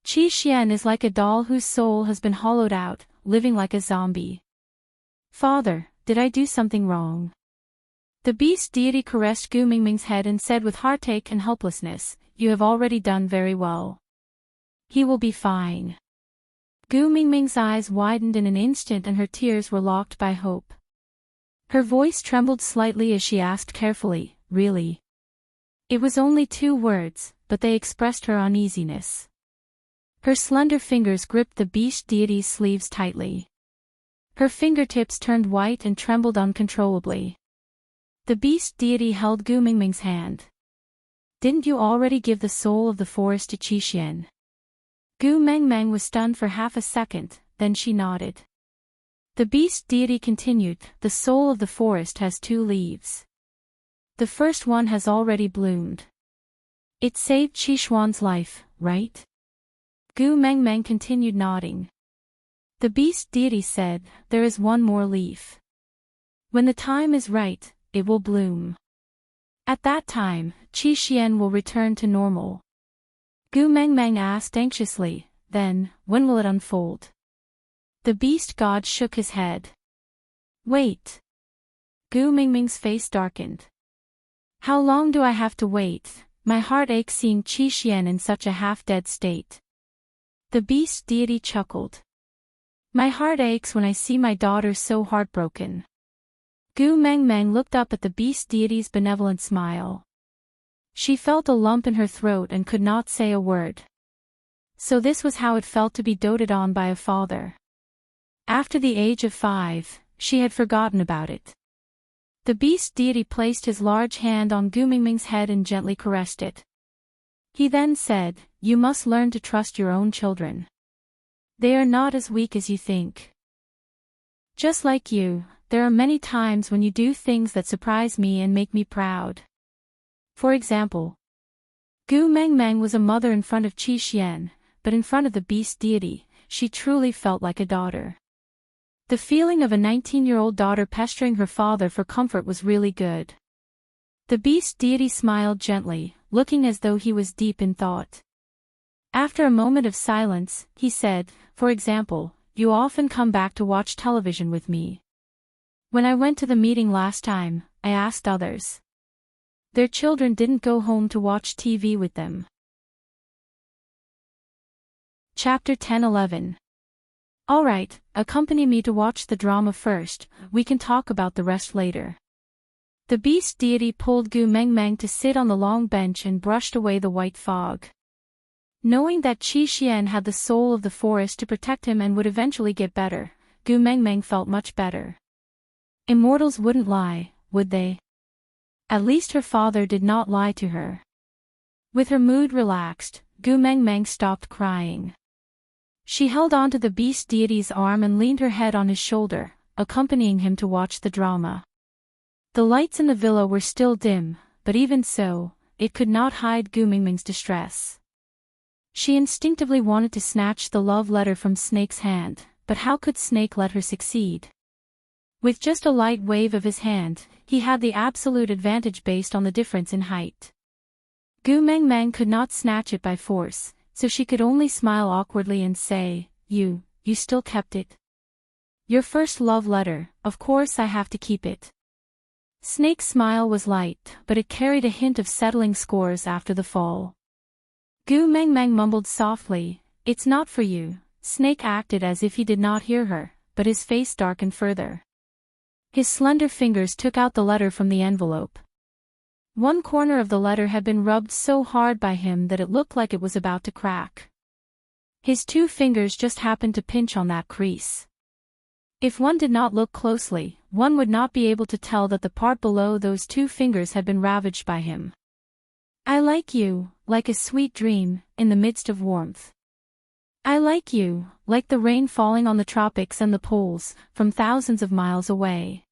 Qi Xian is like a doll whose soul has been hollowed out, living like a zombie. Father, did I do something wrong? The beast deity caressed Gu Mingming's head and said with heartache and helplessness, you have already done very well. He will be fine. Gu Mingming's eyes widened in an instant and her tears were locked by hope. Her voice trembled slightly as she asked carefully, really? It was only 2 words, but they expressed her uneasiness. Her slender fingers gripped the beast deity's sleeves tightly. Her fingertips turned white and trembled uncontrollably. The beast deity held Gu Mingming's hand. Didn't you already give the soul of the forest to Qi Xian? Gu Mengmeng was stunned for half a second, then she nodded. The beast deity continued, the soul of the forest has 2 leaves. The first one has already bloomed. It saved Qi Xuan's life, right? Gu Mengmeng continued nodding. The beast deity said, there is 1 more leaf. When the time is right, it will bloom. At that time, Qi Xian will return to normal. Gu Mengmeng asked anxiously, then, when will it unfold? The beast god shook his head. Wait. Gu Mingming's face darkened. How long do I have to wait? My heart aches seeing Qi Xian in such a half-dead state. The beast deity chuckled. My heart aches when I see my daughter so heartbroken. Gu Mengmeng looked up at the beast deity's benevolent smile. She felt a lump in her throat and could not say a word. So this was how it felt to be doted on by a father. After the age of 5, she had forgotten about it. The beast deity placed his large hand on Gu Mingming's head and gently caressed it. He then said, you must learn to trust your own children. They are not as weak as you think. Just like you, there are many times when you do things that surprise me and make me proud. For example, Gu Mengmeng was a mother in front of Qi Xian, but in front of the beast deity, she truly felt like a daughter. The feeling of a 19-year-old daughter pestering her father for comfort was really good. The beast deity smiled gently, looking as though he was deep in thought. After a moment of silence, he said, for example, you often come back to watch television with me. When I went to the meeting last time, I asked others. Their children didn't go home to watch TV with them. Chapter 10-11. Alright, accompany me to watch the drama first, we can talk about the rest later. The beast deity pulled Gu Mengmeng to sit on the long bench and brushed away the white fog. Knowing that Qi Xian had the soul of the forest to protect him and would eventually get better, Gu Mengmeng felt much better. Immortals wouldn't lie, would they? At least her father did not lie to her. With her mood relaxed, Gu Mengmeng stopped crying. She held on to the beast deity's arm and leaned her head on his shoulder, accompanying him to watch the drama. The lights in the villa were still dim, but even so, it could not hide Gu Mingming's distress. She instinctively wanted to snatch the love letter from Snake's hand, but how could Snake let her succeed? With just a light wave of his hand, he had the absolute advantage based on the difference in height. Gu Mengmeng could not snatch it by force, so she could only smile awkwardly and say, You still kept it? Your first love letter, of course I have to keep it. Snake's smile was light, but it carried a hint of settling scores after the fall. Gu Mengmeng mumbled softly, It's not for you. Snake acted as if he did not hear her, but his face darkened further. His slender fingers took out the letter from the envelope. One corner of the letter had been rubbed so hard by him that it looked like it was about to crack. His 2 fingers just happened to pinch on that crease. If one did not look closely, one would not be able to tell that the part below those 2 fingers had been ravaged by him. I like you, like a sweet dream, in the midst of warmth. I like you, like the rain falling on the tropics and the poles, from thousands of miles away.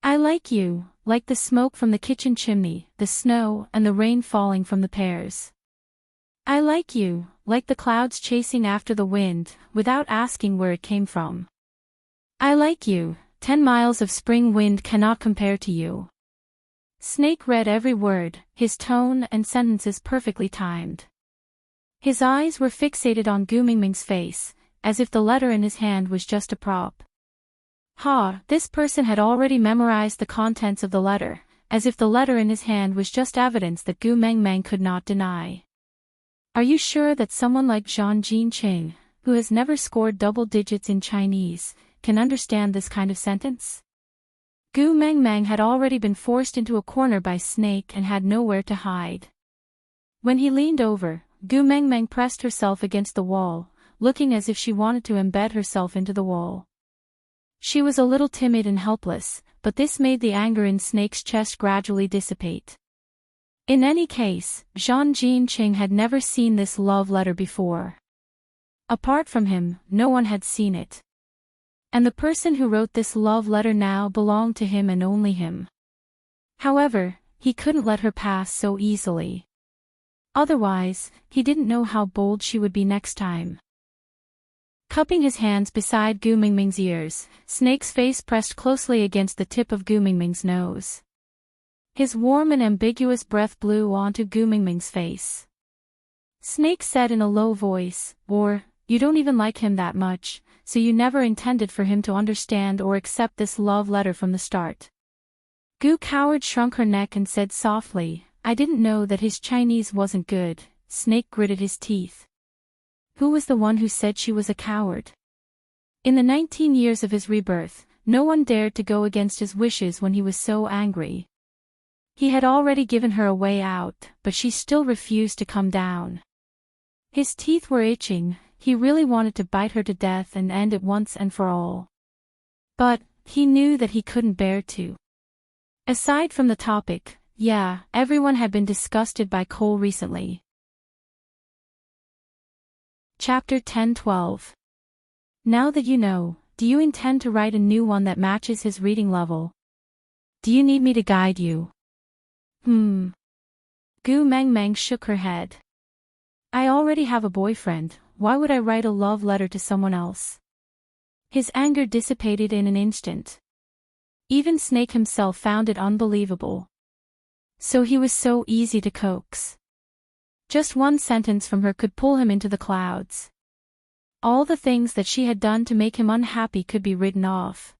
I like you, like the smoke from the kitchen chimney, the snow and the rain falling from the pears. I like you, like the clouds chasing after the wind, without asking where it came from. I like you, 10 miles of spring wind cannot compare to you. Snake read every word, his tone and sentences perfectly timed. His eyes were fixated on Gu Mingming's face, as if the letter in his hand was just a prop. This person had already memorized the contents of the letter, as if the letter in his hand was just evidence that Gu Mengmeng could not deny. Are you sure that someone like Zhang Jinqing, who has never scored double digits in Chinese, can understand this kind of sentence? Gu Mengmeng had already been forced into a corner by Snake and had nowhere to hide. When he leaned over, Gu Mengmeng pressed herself against the wall, looking as if she wanted to embed herself into the wall. She was a little timid and helpless, but this made the anger in Snake's chest gradually dissipate. In any case, Zhang Jinqing had never seen this love letter before. Apart from him, no one had seen it. And the person who wrote this love letter now belonged to him and only him. However, he couldn't let her pass so easily. Otherwise, he didn't know how bold she would be next time. Cupping his hands beside Gu Mingming's ears, Snake's face pressed closely against the tip of Gu Mingming's nose. His warm and ambiguous breath blew onto Gu Mingming's face. Snake said in a low voice, "Or, you don't even like him that much, so you never intended for him to understand or accept this love letter from the start." Gu Coward shrunk her neck and said softly, "I didn't know that his Chinese wasn't good." Snake gritted his teeth. Who was the one who said she was a coward? In the 19 years of his rebirth, no one dared to go against his wishes when he was so angry. He had already given her a way out, but she still refused to come down. His teeth were itching, he really wanted to bite her to death and end it once and for all. But, he knew that he couldn't bear to. Aside from the topic, everyone had been disgusted by Cole recently. Chapter 10-12. Now that you know, do you intend to write a new one that matches his reading level? Do you need me to guide you? Gu Mengmeng shook her head. I already have a boyfriend, why would I write a love letter to someone else? His anger dissipated in an instant. Even Snake himself found it unbelievable. So he was so easy to coax. Just one sentence from her could pull him into the clouds. All the things that she had done to make him unhappy could be written off.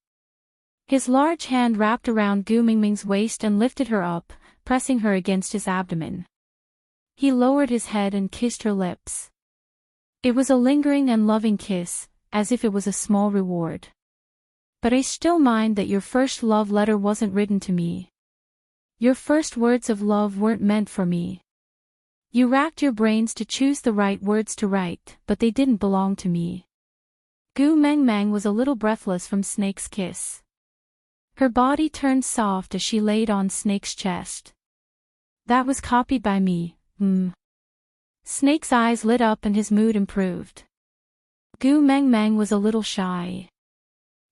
His large hand wrapped around Gu Mingming's waist and lifted her up, pressing her against his abdomen. He lowered his head and kissed her lips. It was a lingering and loving kiss, as if it was a small reward. But I still mind that your first love letter wasn't written to me. Your first words of love weren't meant for me. You racked your brains to choose the right words to write, but they didn't belong to me. Gu Mengmeng was a little breathless from Snake's kiss. Her body turned soft as she laid on Snake's chest. That was copied by me, Snake's eyes lit up and his mood improved. Gu Mengmeng was a little shy.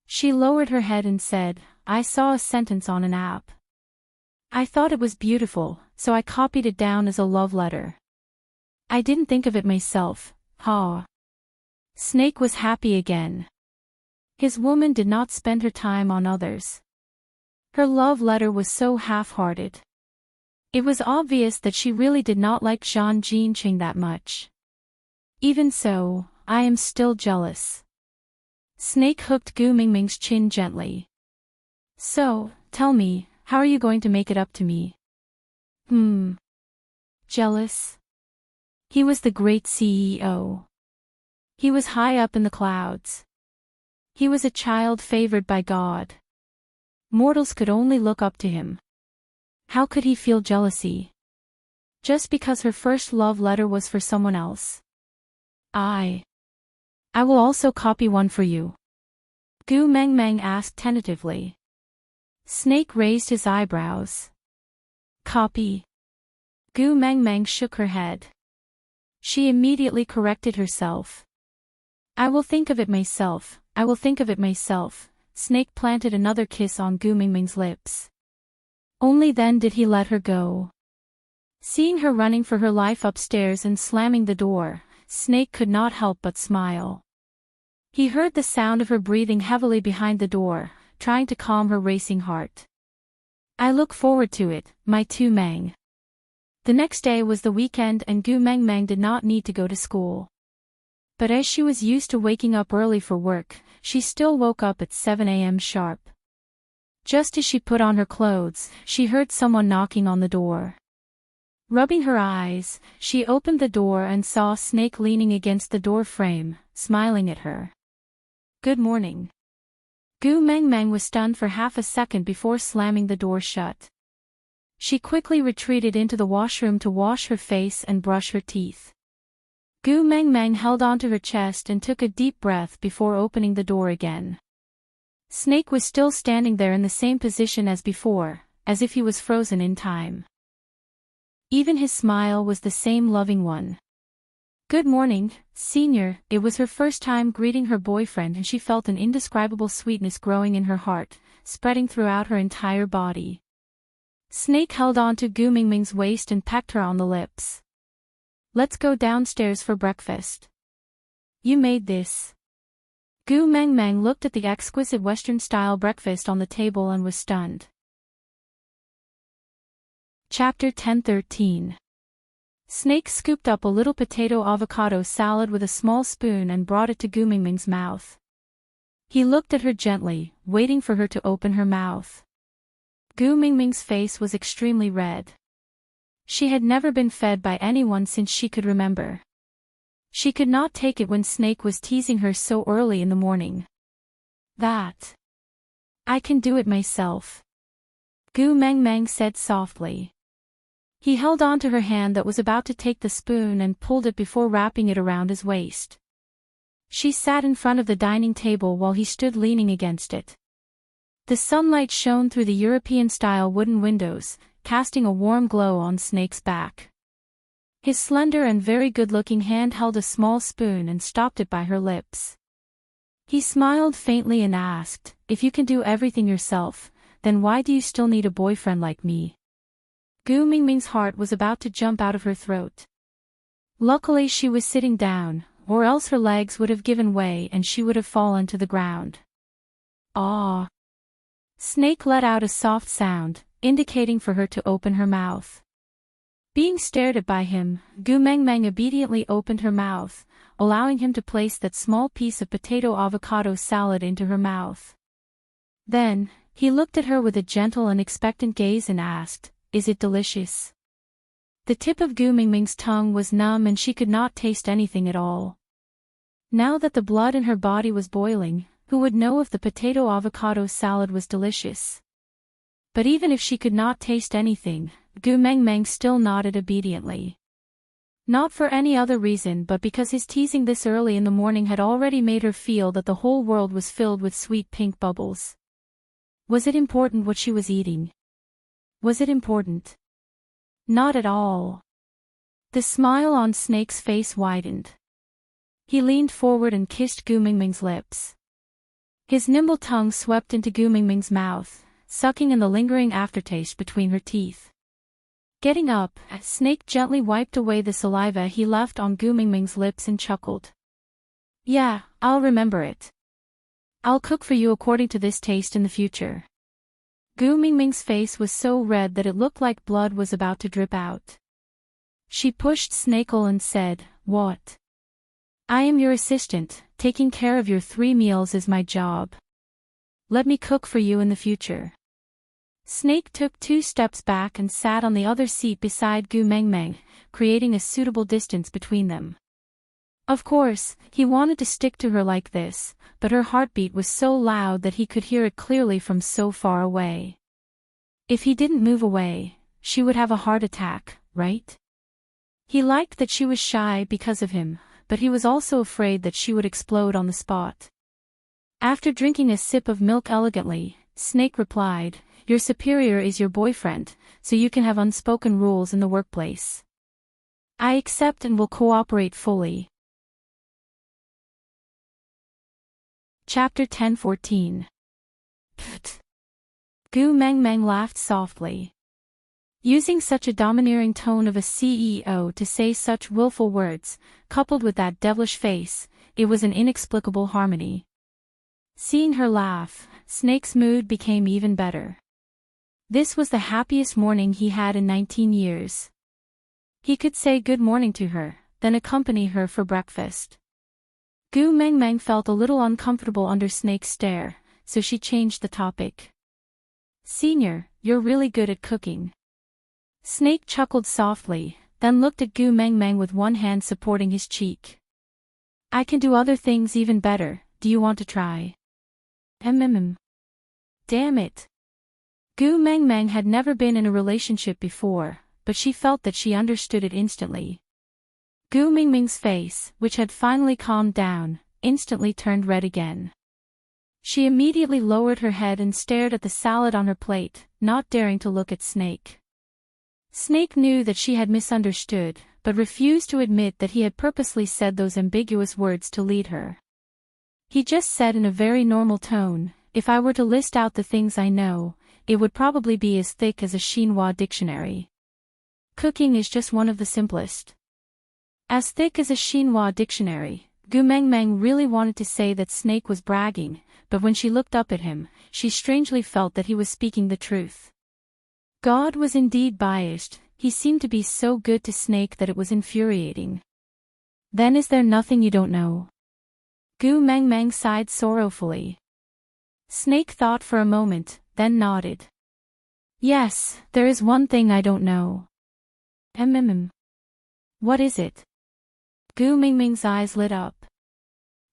She lowered her head and said, I saw a sentence on an app. I thought it was beautiful, so I copied it down as a love letter. I didn't think of it myself, Snake was happy again. His woman did not spend her time on others. Her love letter was so half-hearted. It was obvious that she really did not like Zhang Jinqing that much. Even so, I am still jealous. Snake hooked Gu Mingming's chin gently. So, tell me, how are you going to make it up to me? Jealous? He was the great CEO. He was high up in the clouds. He was a child favored by God. Mortals could only look up to him. How could he feel jealousy? Just because her first love letter was for someone else. I will also copy one for you. Gu Mengmeng asked tentatively. Snake raised his eyebrows. Copy? Gu Mengmeng shook her head. She immediately corrected herself. I will think of it myself, I will think of it myself. Snake planted another kiss on Gu Mingming's lips. Only then did he let her go. Seeing her running for her life upstairs and slamming the door, Snake could not help but smile. He heard the sound of her breathing heavily behind the door, trying to calm her racing heart. I look forward to it, my Tu Mang. The next day was the weekend and Gu Meng Meng did not need to go to school. But as she was used to waking up early for work, she still woke up at 7 a.m. sharp. Just as she put on her clothes, she heard someone knocking on the door. Rubbing her eyes, she opened the door and saw Snake leaning against the door frame, smiling at her. Good morning. Gu Meng Meng was stunned for half a second before slamming the door shut. She quickly retreated into the washroom to wash her face and brush her teeth. Gu Meng Meng held onto her chest and took a deep breath before opening the door again. Snake was still standing there in the same position as before, as if he was frozen in time. Even his smile was the same loving one. Good morning, Senior. It was her first time greeting her boyfriend and she felt an indescribable sweetness growing in her heart, spreading throughout her entire body. Snake held on to Gu Mingming's waist and pecked her on the lips. Let's go downstairs for breakfast. You made this. Gu Meng Meng looked at the exquisite Western-style breakfast on the table and was stunned. Chapter 1013. Snake scooped up a little potato avocado salad with a small spoon and brought it to Gu Mingming's mouth. He looked at her gently, waiting for her to open her mouth. Gu Mingming's face was extremely red. She had never been fed by anyone since she could remember. She could not take it when Snake was teasing her so early in the morning. That. I can do it myself. Gu Meng Meng said softly. He held on to her hand that was about to take the spoon and pulled it before wrapping it around his waist. She sat in front of the dining table while he stood leaning against it. The sunlight shone through the European-style wooden windows, casting a warm glow on Snake's back. His slender and very good-looking hand held a small spoon and stopped it by her lips. He smiled faintly and asked, If you can do everything yourself, then why do you still need a boyfriend like me? Gu Mingming's heart was about to jump out of her throat. Luckily she was sitting down, or else her legs would have given way and she would have fallen to the ground. Ah! Snake let out a soft sound, indicating for her to open her mouth. Being stared at by him, Gu Meng Meng obediently opened her mouth, allowing him to place that small piece of potato avocado salad into her mouth. Then, he looked at her with a gentle and expectant gaze and asked, Is it delicious? The tip of Gu Mingming's tongue was numb and she could not taste anything at all. Now that the blood in her body was boiling, who would know if the potato avocado salad was delicious? But even if she could not taste anything, Gu Meng Meng still nodded obediently. Not for any other reason but because his teasing this early in the morning had already made her feel that the whole world was filled with sweet pink bubbles. Was it important what she was eating? Was it important? Not at all. The smile on Snake's face widened. He leaned forward and kissed Gu Mingming's lips. His nimble tongue swept into Gu Mingming's mouth, sucking in the lingering aftertaste between her teeth. Getting up, Snake gently wiped away the saliva he left on Gu Mingming's lips and chuckled. Yeah, I'll remember it. I'll cook for you according to this taste in the future. Gu Mingming's face was so red that it looked like blood was about to drip out. She pushed Snake'll and said, What? I am your assistant, taking care of your 3 meals is my job. Let me cook for you in the future. Snake took 2 steps back and sat on the other seat beside Gu Meng Meng, creating a suitable distance between them. Of course, he wanted to stick to her like this, but her heartbeat was so loud that he could hear it clearly from so far away. If he didn't move away, she would have a heart attack, right? He liked that she was shy because of him, but he was also afraid that she would explode on the spot. After drinking a sip of milk elegantly, Snake replied, Your superior is your boyfriend, so you can have unspoken rules in the workplace. I accept and will cooperate fully. Chapter 1014. Pfft. Gu Meng Meng laughed softly. Using such a domineering tone of a CEO to say such willful words, coupled with that devilish face, it was an inexplicable harmony. Seeing her laugh, Snake's mood became even better. This was the happiest morning he had in 19 years. He could say good morning to her, then accompany her for breakfast. Gu Mengmeng felt a little uncomfortable under Snake's stare, so she changed the topic. "Senior, you're really good at cooking." Snake chuckled softly, then looked at Gu Mengmeng with one hand supporting his cheek. "I can do other things even better, do you want to try?" Damn it. Gu Mengmeng had never been in a relationship before, but she felt that she understood it instantly. Gu Mingming's face, which had finally calmed down, instantly turned red again. She immediately lowered her head and stared at the salad on her plate, not daring to look at Snake. Snake knew that she had misunderstood, but refused to admit that he had purposely said those ambiguous words to lead her. He just said in a very normal tone, "If I were to list out the things I know, it would probably be as thick as a Xinhua dictionary. Cooking is just one of the simplest." As thick as a Xinhua dictionary, Gu Mengmeng really wanted to say that Snake was bragging, but when she looked up at him, she strangely felt that he was speaking the truth. God was indeed biased, he seemed to be so good to Snake that it was infuriating. "Then is there nothing you don't know?" Gu Mengmeng sighed sorrowfully. Snake thought for a moment, then nodded. "Yes, there is one thing I don't know." What is it?" Gu Mingming's eyes lit up.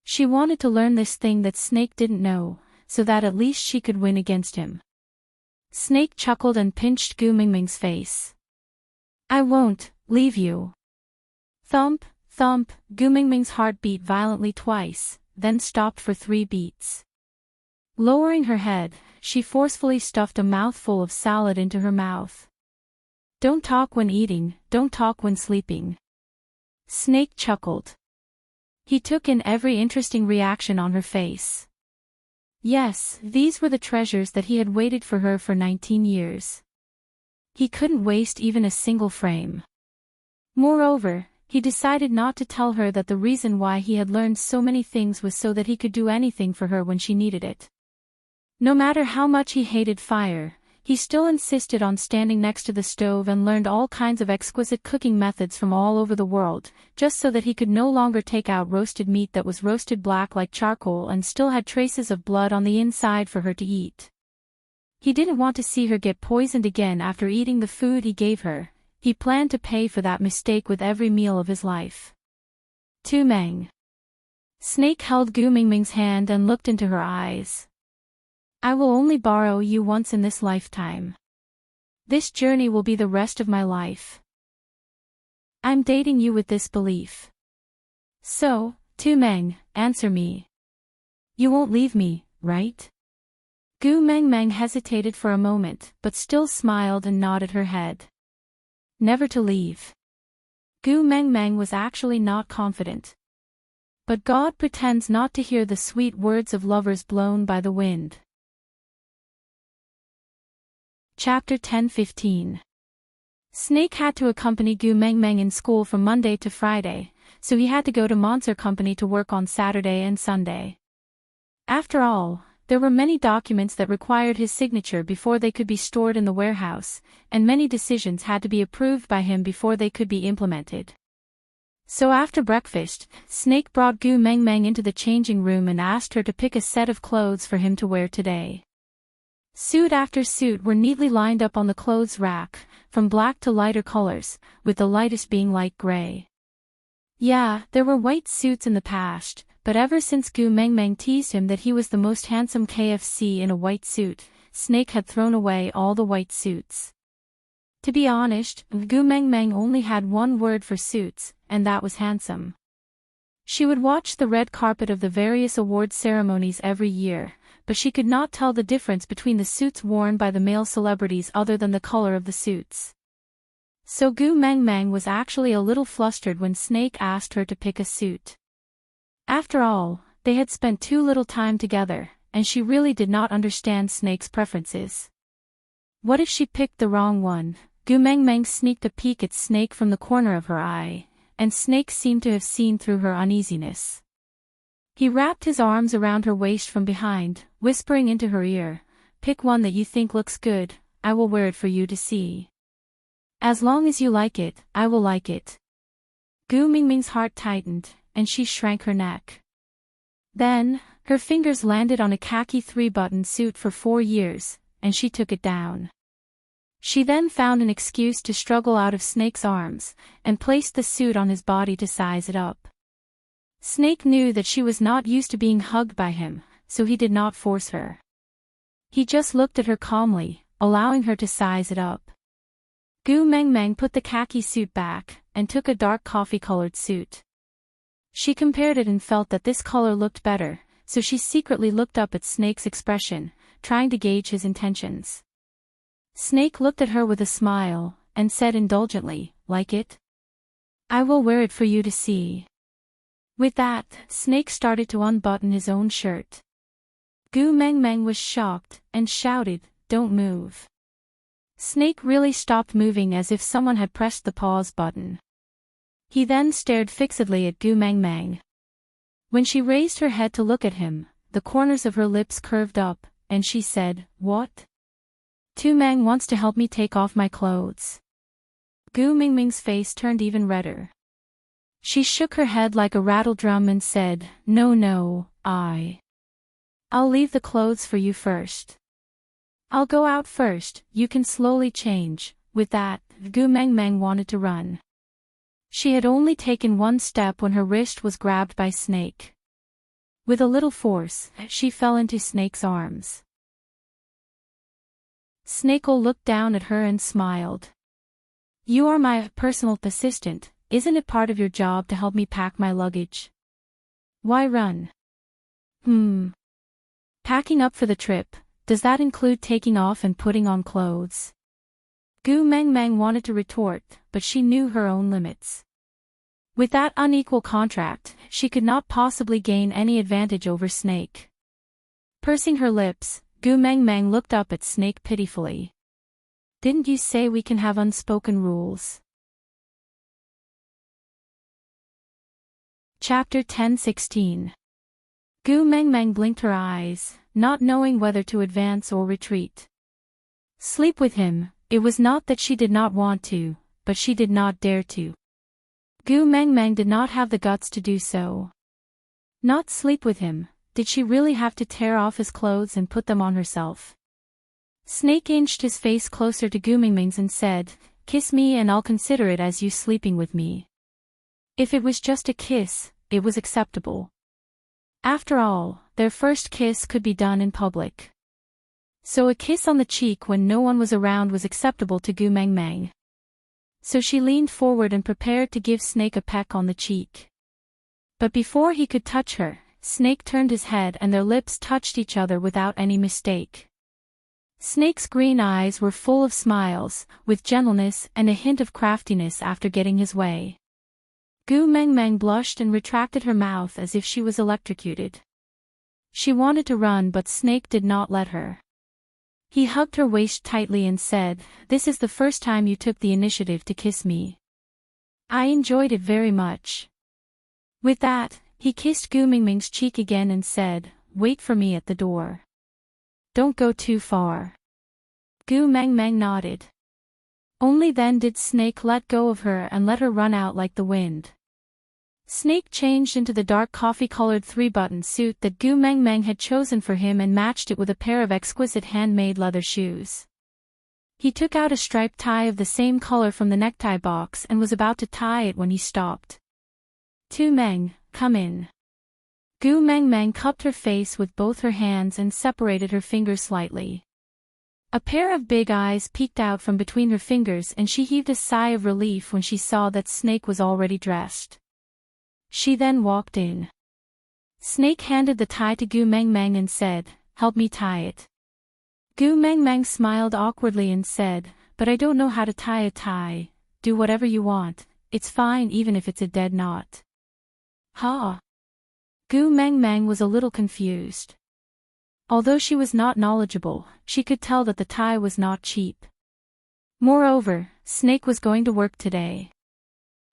She wanted to learn this thing that Snake didn't know, so that at least she could win against him. Snake chuckled and pinched Gu Mingming's face. "I won't leave you." Thump, thump, Gu Mingming's heart beat violently twice, then stopped for 3 beats. Lowering her head, she forcefully stuffed a mouthful of salad into her mouth. "Don't talk when eating, don't talk when sleeping." Snake chuckled. He took in every interesting reaction on her face. Yes, these were the treasures that he had waited for her for 19 years. He couldn't waste even a single frame. Moreover, he decided not to tell her that the reason why he had learned so many things was so that he could do anything for her when she needed it. No matter how much he hated fire, he still insisted on standing next to the stove and learned all kinds of exquisite cooking methods from all over the world, just so that he could no longer take out roasted meat that was roasted black like charcoal and still had traces of blood on the inside for her to eat. He didn't want to see her get poisoned again after eating the food he gave her. He planned to pay for that mistake with every meal of his life. Tu Meng. Snake held Gu Mingming's hand and looked into her eyes. "I will only borrow you once in this lifetime. This journey will be the rest of my life. I'm dating you with this belief. So, Tu Meng, answer me. You won't leave me, right?" Gu Mengmeng hesitated for a moment, but still smiled and nodded her head. Never to leave. Gu Mengmeng was actually not confident. But God pretends not to hear the sweet words of lovers blown by the wind. Chapter 10-15. Snake had to accompany Gu Mengmeng in school from Monday to Friday, so he had to go to Monster Company to work on Saturday and Sunday. After all, there were many documents that required his signature before they could be stored in the warehouse, and many decisions had to be approved by him before they could be implemented. So after breakfast, Snake brought Gu Mengmeng into the changing room and asked her to pick a set of clothes for him to wear today. Suit after suit were neatly lined up on the clothes rack, from black to lighter colors, with the lightest being light gray. Yeah, there were white suits in the past, but ever since Gu Mengmeng teased him that he was the most handsome KFC in a white suit, Snake had thrown away all the white suits. To be honest, Gu Mengmeng only had one word for suits, and that was handsome. She would watch the red carpet of the various award ceremonies every year, but she could not tell the difference between the suits worn by the male celebrities other than the color of the suits. So Gu Mengmeng was actually a little flustered when Snake asked her to pick a suit. After all, they had spent too little time together, and she really did not understand Snake's preferences. What if she picked the wrong one? Gu Meng Meng sneaked a peek at Snake from the corner of her eye, and Snake seemed to have seen through her uneasiness. He wrapped his arms around her waist from behind, whispering into her ear, "Pick one that you think looks good, I will wear it for you to see. As long as you like it, I will like it." Gu Mingming's heart tightened, and she shrank her neck. Then, her fingers landed on a khaki 3-button suit for 4 years, and she took it down. She then found an excuse to struggle out of Snake's arms, and placed the suit on his body to size it up. Snake knew that she was not used to being hugged by him, so he did not force her. He just looked at her calmly, allowing her to size it up. Gu Meng Meng put the khaki suit back, and took a dark coffee-colored suit. She compared it and felt that this color looked better, so she secretly looked up at Snake's expression, trying to gauge his intentions. Snake looked at her with a smile, and said indulgently, "Like it? I will wear it for you to see." With that, Snake started to unbutton his own shirt. Gu Meng Meng was shocked, and shouted, "Don't move." Snake really stopped moving as if someone had pressed the pause button. He then stared fixedly at Gu Meng Meng. When she raised her head to look at him, the corners of her lips curved up, and she said, "What? Tu Meng wants to help me take off my clothes." Gu Mingming's face turned even redder. She shook her head like a rattledrum and said, No, I'll leave the clothes for you first. I'll go out first, you can slowly change." With that, Gu Meng Meng wanted to run. She had only taken one step when her wrist was grabbed by Snake. With a little force, she fell into Snake's arms. Snake looked down at her and smiled. "You are my personal assistant, isn't it part of your job to help me pack my luggage? Why run?" Packing up for the trip, does that include taking off and putting on clothes?" Gu Meng Meng wanted to retort, but she knew her own limits. With that unequal contract, she could not possibly gain any advantage over Snake. Pursing her lips, Gu Meng Meng looked up at Snake pitifully. "Didn't you say we can have unspoken rules?" Chapter 10:16. Gu Meng Meng blinked her eyes, not knowing whether to advance or retreat. Sleep with him, it was not that she did not want to, but she did not dare to. Gu Meng Meng did not have the guts to do so. Not sleep with him, did she really have to tear off his clothes and put them on herself? Snake inched his face closer to Gu Mingming's and said, "Kiss me and I'll consider it as you sleeping with me." If it was just a kiss, it was acceptable. After all, their first kiss could be done in public. So a kiss on the cheek when no one was around was acceptable to Gu Meng Meng. So she leaned forward and prepared to give Snake a peck on the cheek. But before he could touch her, Snake turned his head and their lips touched each other without any mistake. Snake's green eyes were full of smiles, with gentleness and a hint of craftiness after getting his way. Gu Meng Meng blushed and retracted her mouth as if she was electrocuted. She wanted to run but Snake did not let her. He hugged her waist tightly and said, "This is the first time you took the initiative to kiss me. I enjoyed it very much." With that, he kissed Gu Mingming's cheek again and said, "Wait for me at the door. Don't go too far." Gu Meng Meng nodded. Only then did Snake let go of her and let her run out like the wind. Snake changed into the dark coffee-colored 3-button suit that Gu Meng Meng had chosen for him and matched it with a pair of exquisite handmade leather shoes. He took out a striped tie of the same color from the necktie box and was about to tie it when he stopped. "Tu Meng, come in." Gu Meng Meng cupped her face with both her hands and separated her fingers slightly. A pair of big eyes peeked out from between her fingers and she heaved a sigh of relief when she saw that Snake was already dressed. She then walked in. Snake handed the tie to Gu Meng Meng and said, "Help me tie it." Gu Meng Meng smiled awkwardly and said, "But I don't know how to tie a tie." "Do whatever you want, it's fine even if it's a dead knot." "Huh?" Gu Meng Meng was a little confused. Although she was not knowledgeable, she could tell that the tie was not cheap. Moreover, Snake was going to work today.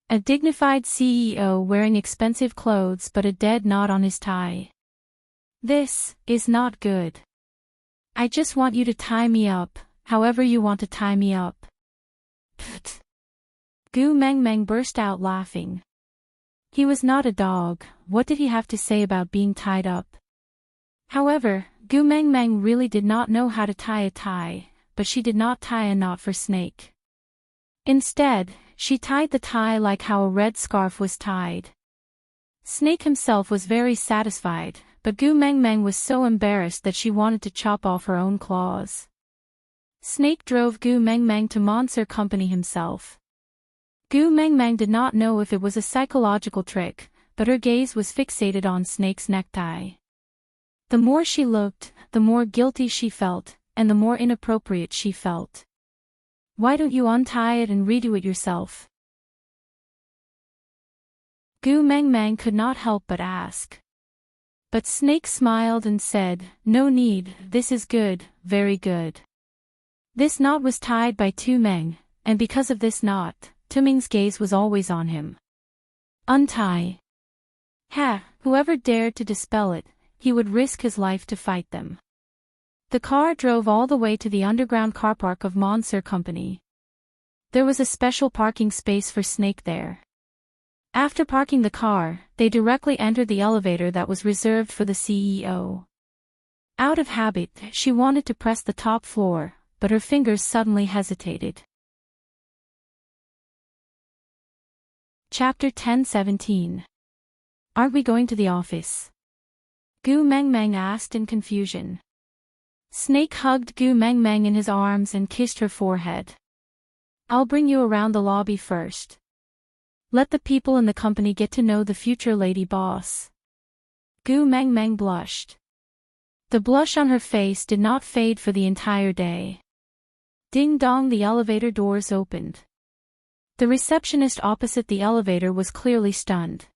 A dignified CEO wearing expensive clothes but a dead knot on his tie. This is not good. I just want you to tie me up, however you want to tie me up. Pfft. Gu Meng Meng burst out laughing. He was not a dog, what did he have to say about being tied up? However, Gu Meng Meng really did not know how to tie a tie, but she did not tie a knot for Snake. Instead, she tied the tie like how a red scarf was tied. Snake himself was very satisfied, but Gu Meng Meng was so embarrassed that she wanted to chop off her own claws. Snake drove Gu Meng Meng to Monsieur Company himself. Gu Meng Meng did not know if it was a psychological trick, but her gaze was fixated on Snake's necktie. The more she looked, the more guilty she felt, and the more inappropriate she felt. Why don't you untie it and redo it yourself? Gu Meng Meng could not help but ask. But Snake smiled and said, no need, this is good, very good. This knot was tied by Tu Meng, and because of this knot, Tu Meng's gaze was always on him. Untie. Ha, whoever dared to dispel it, he would risk his life to fight them. The car drove all the way to the underground car park of Monsieur Company. There was a special parking space for Snake there. After parking the car, they directly entered the elevator that was reserved for the CEO. Out of habit, she wanted to press the top floor, but her fingers suddenly hesitated. Chapter 10:17. Aren't we going to the office? Gu Meng Meng asked in confusion. Snake hugged Gu Meng Meng in his arms and kissed her forehead. I'll bring you around the lobby first. Let the people in the company get to know the future lady boss. Gu Meng Meng blushed. The blush on her face did not fade for the entire day. Ding dong, the elevator doors opened. The receptionist opposite the elevator was clearly stunned.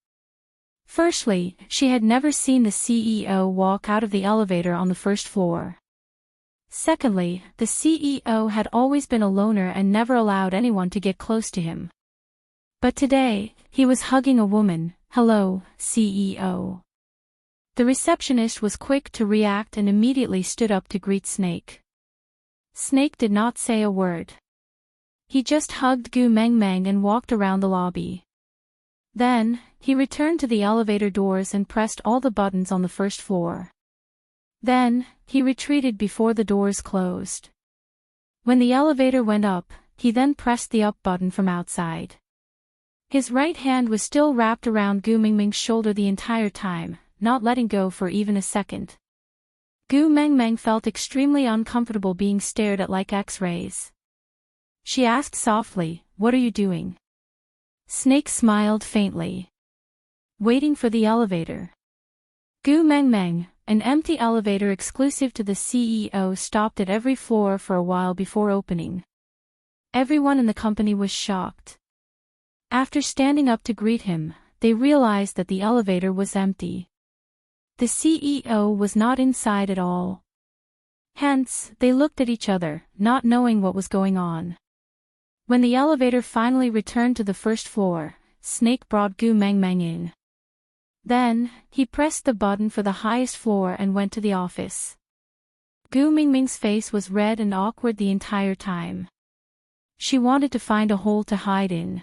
Firstly, she had never seen the CEO walk out of the elevator on the first floor. Secondly, the CEO had always been a loner and never allowed anyone to get close to him. But today, he was hugging a woman. Hello, CEO. The receptionist was quick to react and immediately stood up to greet Snake. Snake did not say a word. He just hugged Gu Meng Meng and walked around the lobby. Then, he returned to the elevator doors and pressed all the buttons on the first floor. Then, he retreated before the doors closed. When the elevator went up, he then pressed the up button from outside. His right hand was still wrapped around Gu Meng Meng's shoulder the entire time, not letting go for even a second. Gu Meng Meng felt extremely uncomfortable being stared at like X-rays. She asked softly, "What are you doing?" Snake smiled faintly. Waiting for the elevator. Gu Meng Meng, an empty elevator exclusive to the CEO, stopped at every floor for a while before opening. Everyone in the company was shocked. After standing up to greet him, they realized that the elevator was empty. The CEO was not inside at all. Hence, they looked at each other, not knowing what was going on. When the elevator finally returned to the first floor, Snake brought Gu Meng Meng in. Then, he pressed the button for the highest floor and went to the office. Gu Meng Meng's face was red and awkward the entire time. She wanted to find a hole to hide in.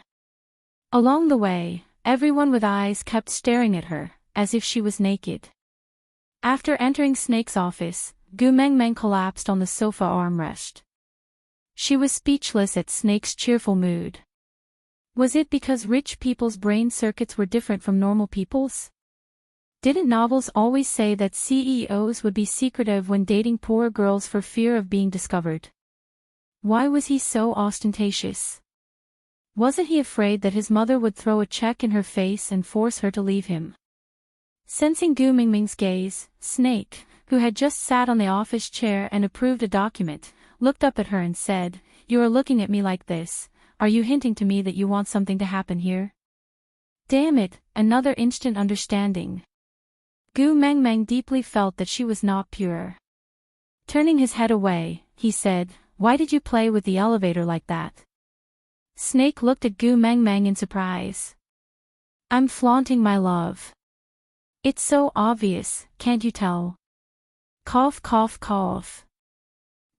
Along the way, everyone with eyes kept staring at her, as if she was naked. After entering Snake's office, Gu Meng Meng collapsed on the sofa armrest. She was speechless at Snake's cheerful mood. Was it because rich people's brain circuits were different from normal people's? Didn't novels always say that CEOs would be secretive when dating poor girls for fear of being discovered? Why was he so ostentatious? Wasn't he afraid that his mother would throw a check in her face and force her to leave him? Sensing Gu Meng Meng's gaze, Snake, who had just sat on the office chair and approved a document, looked up at her and said, "You are looking at me like this. Are you hinting to me that you want something to happen here?" Damn it, another instant understanding. Gu Meng Meng deeply felt that she was not pure. Turning his head away, he said, "Why did you play with the elevator like that?" Snake looked at Gu Meng Meng in surprise. I'm flaunting my love. It's so obvious, can't you tell? Cough cough cough.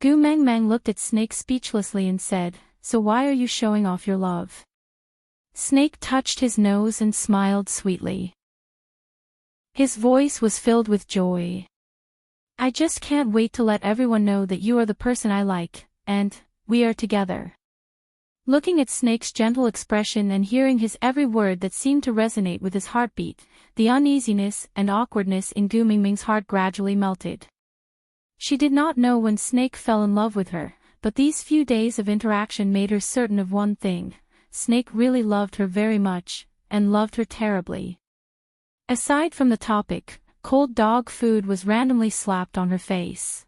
Gu Meng Meng looked at Snake speechlessly and said, so why are you showing off your love? Snake touched his nose and smiled sweetly. His voice was filled with joy. I just can't wait to let everyone know that you are the person I like, and we are together. Looking at Snake's gentle expression and hearing his every word that seemed to resonate with his heartbeat, the uneasiness and awkwardness in Gu Mingming's heart gradually melted. She did not know when Snake fell in love with her, but these few days of interaction made her certain of one thing: Snake really loved her very much, and loved her terribly. Aside from the topic, cold dog food was randomly slapped on her face.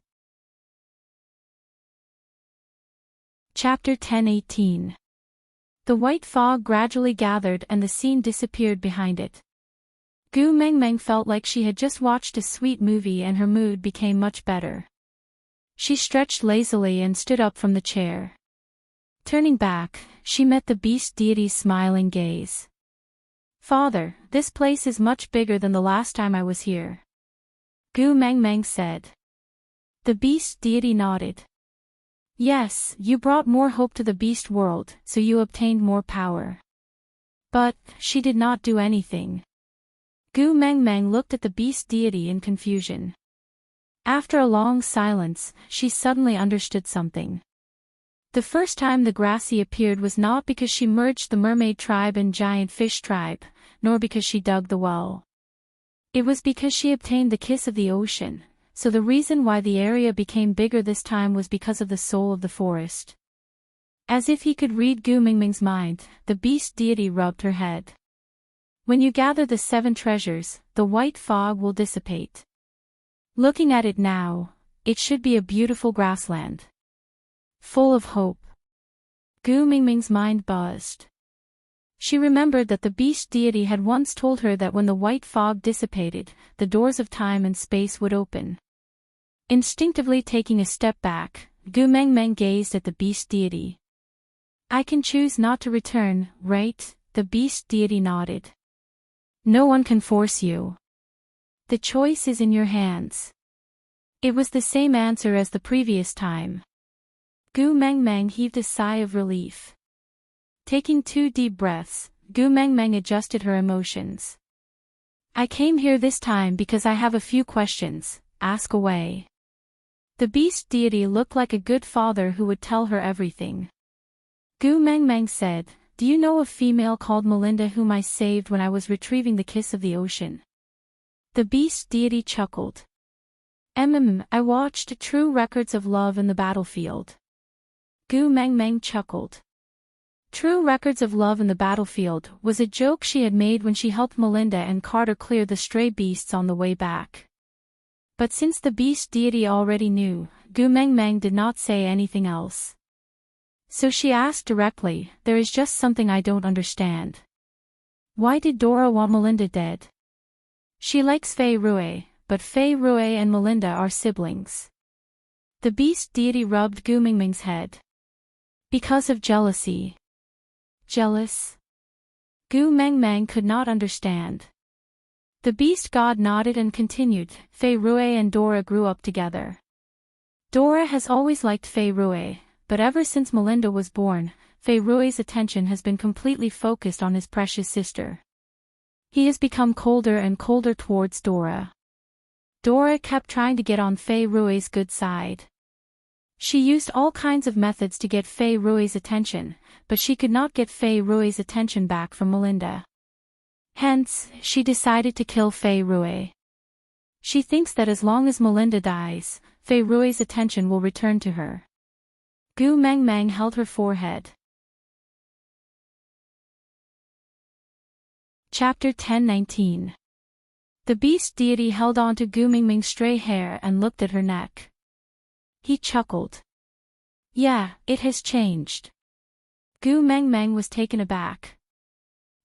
Chapter 10:18. The white fog gradually gathered and the scene disappeared behind it. Gu Meng Meng felt like she had just watched a sweet movie and her mood became much better. She stretched lazily and stood up from the chair. Turning back, she met the beast deity's smiling gaze. Father, this place is much bigger than the last time I was here. Gu Meng Meng said. The beast deity nodded. Yes, you brought more hope to the beast world, so you obtained more power. But she did not do anything. Gu Meng Meng looked at the beast deity in confusion. After a long silence, she suddenly understood something. The first time the Grassy appeared was not because she merged the mermaid tribe and giant fish tribe, nor because she dug the well. It was because she obtained the kiss of the ocean, so the reason why the area became bigger this time was because of the soul of the forest. As if he could read Gu Mingming's mind, the beast deity rubbed her head. When you gather the 7 treasures, the white fog will dissipate. Looking at it now, it should be a beautiful grassland. Full of hope. Gu Mingming's mind buzzed. She remembered that the beast deity had once told her that when the white fog dissipated, the doors of time and space would open. Instinctively taking a step back, Gu Meng Meng gazed at the beast deity. I can choose not to return, right? The beast deity nodded. No one can force you. The choice is in your hands. It was the same answer as the previous time. Gu Meng Meng heaved a sigh of relief. Taking 2 deep breaths, Gu Meng Meng adjusted her emotions. I came here this time because I have a few questions, ask away. The beast deity looked like a good father who would tell her everything. Gu Meng Meng said, do you know a female called Melinda whom I saved when I was retrieving the kiss of the ocean? The beast deity chuckled. I watched True Records of Love in the Battlefield. Gu Meng Meng chuckled. True Records of Love in the Battlefield was a joke she had made when she helped Melinda and Carter clear the stray beasts on the way back. But since the beast deity already knew, Gu Meng Meng did not say anything else. So she asked directly, there is just something I don't understand. Why did Dora want Melinda dead? She likes Fei Rui, but Fei Rui and Melinda are siblings. The beast deity rubbed Gu Mingming's head. Because of jealousy. Jealous? Gu Meng Meng could not understand. The beast god nodded and continued, Fei Rui and Dora grew up together. Dora has always liked Fei Rui, but ever since Melinda was born, Fei Rui's attention has been completely focused on his precious sister. He has become colder and colder towards Dora. Dora kept trying to get on Fei Rui's good side. She used all kinds of methods to get Fei Rui's attention, but she could not get Fei Rui's attention back from Melinda. Hence, she decided to kill Fei Rui. She thinks that as long as Melinda dies, Fei Rui's attention will return to her. Gu Meng Meng held her forehead. Chapter 10:19. The beast deity held on to Gu Mingming's stray hair and looked at her neck. He chuckled. Yeah, it has changed. Gu Meng Meng was taken aback.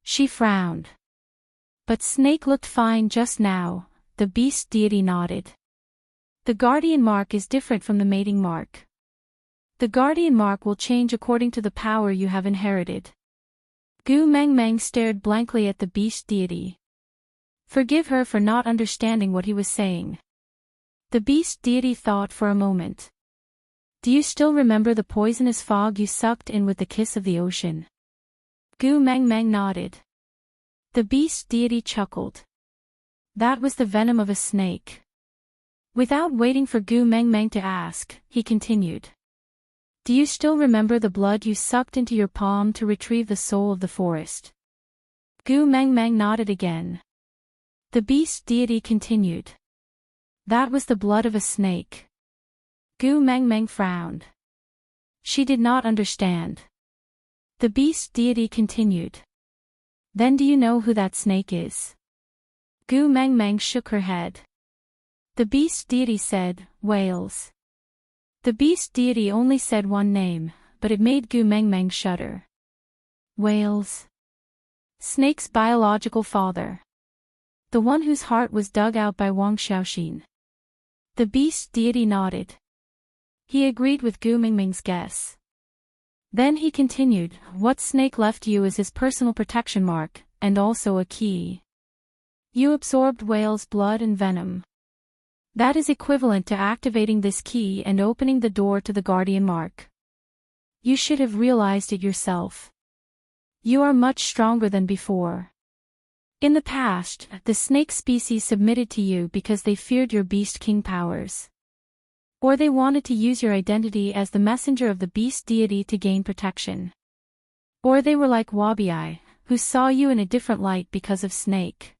She frowned. But Snake looked fine just now, the beast deity nodded. The guardian mark is different from the mating mark. The guardian mark will change according to the power you have inherited. Gu Meng Meng stared blankly at the beast deity. Forgive her for not understanding what he was saying. The beast deity thought for a moment. Do you still remember the poisonous fog you sucked in with the kiss of the ocean? Gu Meng Meng nodded. The beast deity chuckled. That was the venom of a snake. Without waiting for Gu Meng Meng to ask, he continued. Do you still remember the blood you sucked into your palm to retrieve the soul of the forest? Gu Meng Meng nodded again. The beast deity continued. That was the blood of a snake. Gu Meng Meng frowned. She did not understand. The beast deity continued. Then do you know who that snake is? Gu Meng Meng shook her head. The beast deity said, whales. The beast deity only said one name, but it made Gu Meng Meng shudder. Whales. Snake's biological father. The one whose heart was dug out by Wang Xiaoxin. The beast deity nodded. He agreed with Gu Meng Meng's guess. Then he continued, what snake left you is his personal protection mark, and also a key. You absorbed whale's blood and venom. That is equivalent to activating this key and opening the door to the guardian mark. You should have realized it yourself. You are much stronger than before. In the past, the snake species submitted to you because they feared your beast king powers. Or they wanted to use your identity as the messenger of the beast deity to gain protection. Or they were like Wabi, who saw you in a different light because of snake.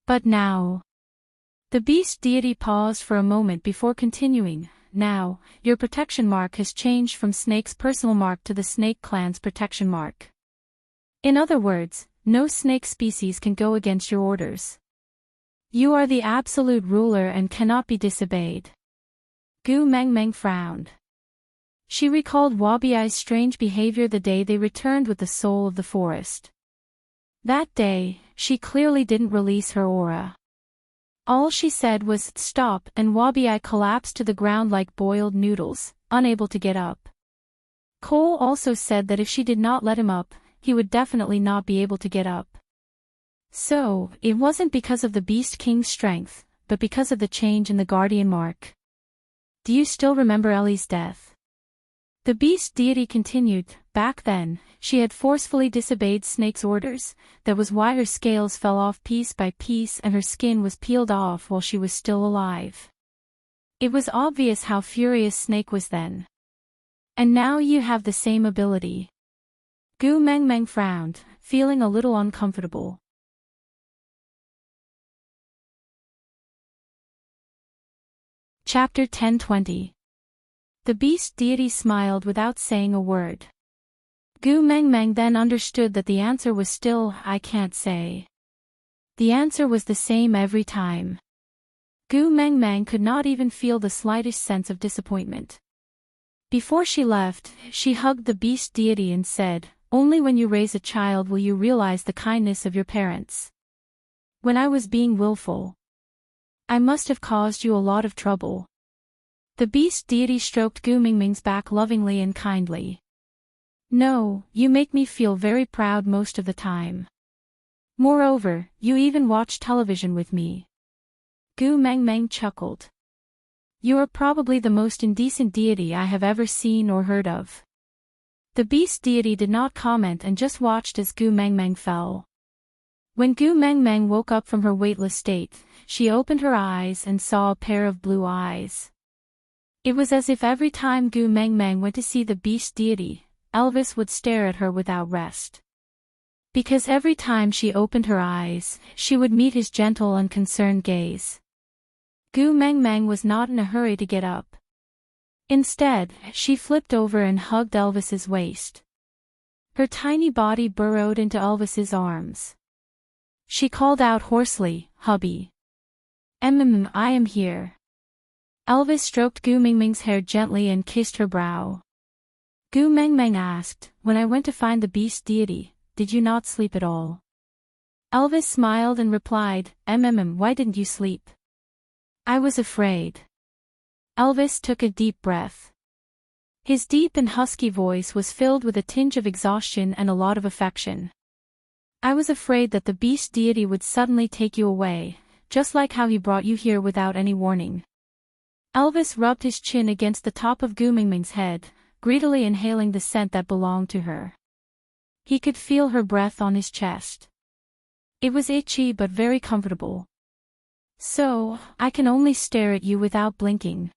But now... The beast deity paused for a moment before continuing. Now, your protection mark has changed from snake's personal mark to the snake clan's protection mark. In other words, no snake species can go against your orders. You are the absolute ruler and cannot be disobeyed. Gu Meng Meng frowned. She recalled Wabi's strange behavior the day they returned with the soul of the forest. That day, she clearly didn't release her aura. All she said was, stop, and Wabi collapsed to the ground like boiled noodles, unable to get up. Cole also said that if she did not let him up, he would definitely not be able to get up. So, it wasn't because of the Beast King's strength, but because of the change in the Guardian Mark. Do you still remember Ellie's death? The beast deity continued. Back then, she had forcefully disobeyed Snake's orders. That was why her scales fell off piece by piece and her skin was peeled off while she was still alive. It was obvious how furious Snake was then. And now you have the same ability. Gu Meng Meng frowned, feeling a little uncomfortable. Chapter 10:20. The beast deity smiled without saying a word. Gu Meng Meng then understood that the answer was still, I can't say. The answer was the same every time. Gu Meng Meng could not even feel the slightest sense of disappointment. Before she left, she hugged the beast deity and said, only when you raise a child will you realize the kindness of your parents. When I was being willful, I must have caused you a lot of trouble. The beast deity stroked Gu Meng Meng's back lovingly and kindly. No, you make me feel very proud most of the time. Moreover, you even watch television with me. Gu Meng Meng chuckled. You are probably the most indecent deity I have ever seen or heard of. The beast deity did not comment and just watched as Gu Meng Meng fell. When Gu Meng Meng woke up from her weightless state, she opened her eyes and saw a pair of blue eyes. It was as if every time Gu Meng Meng went to see the beast deity, Elvis would stare at her without rest. Because every time she opened her eyes, she would meet his gentle unconcerned gaze. Gu Meng Meng was not in a hurry to get up. Instead, she flipped over and hugged Elvis's waist. Her tiny body burrowed into Elvis's arms. She called out hoarsely, hubby. I am here. Elvis stroked Gu Meng Meng's hair gently and kissed her brow. Gu Meng Meng asked, when I went to find the beast deity, did you not sleep at all? Elvis smiled and replied, why didn't you sleep? I was afraid. Elvis took a deep breath. His deep and husky voice was filled with a tinge of exhaustion and a lot of affection. I was afraid that the beast deity would suddenly take you away, just like how he brought you here without any warning. Elvis rubbed his chin against the top of Gu Mingming's head, greedily inhaling the scent that belonged to her. He could feel her breath on his chest. It was itchy but very comfortable. So, I can only stare at you without blinking.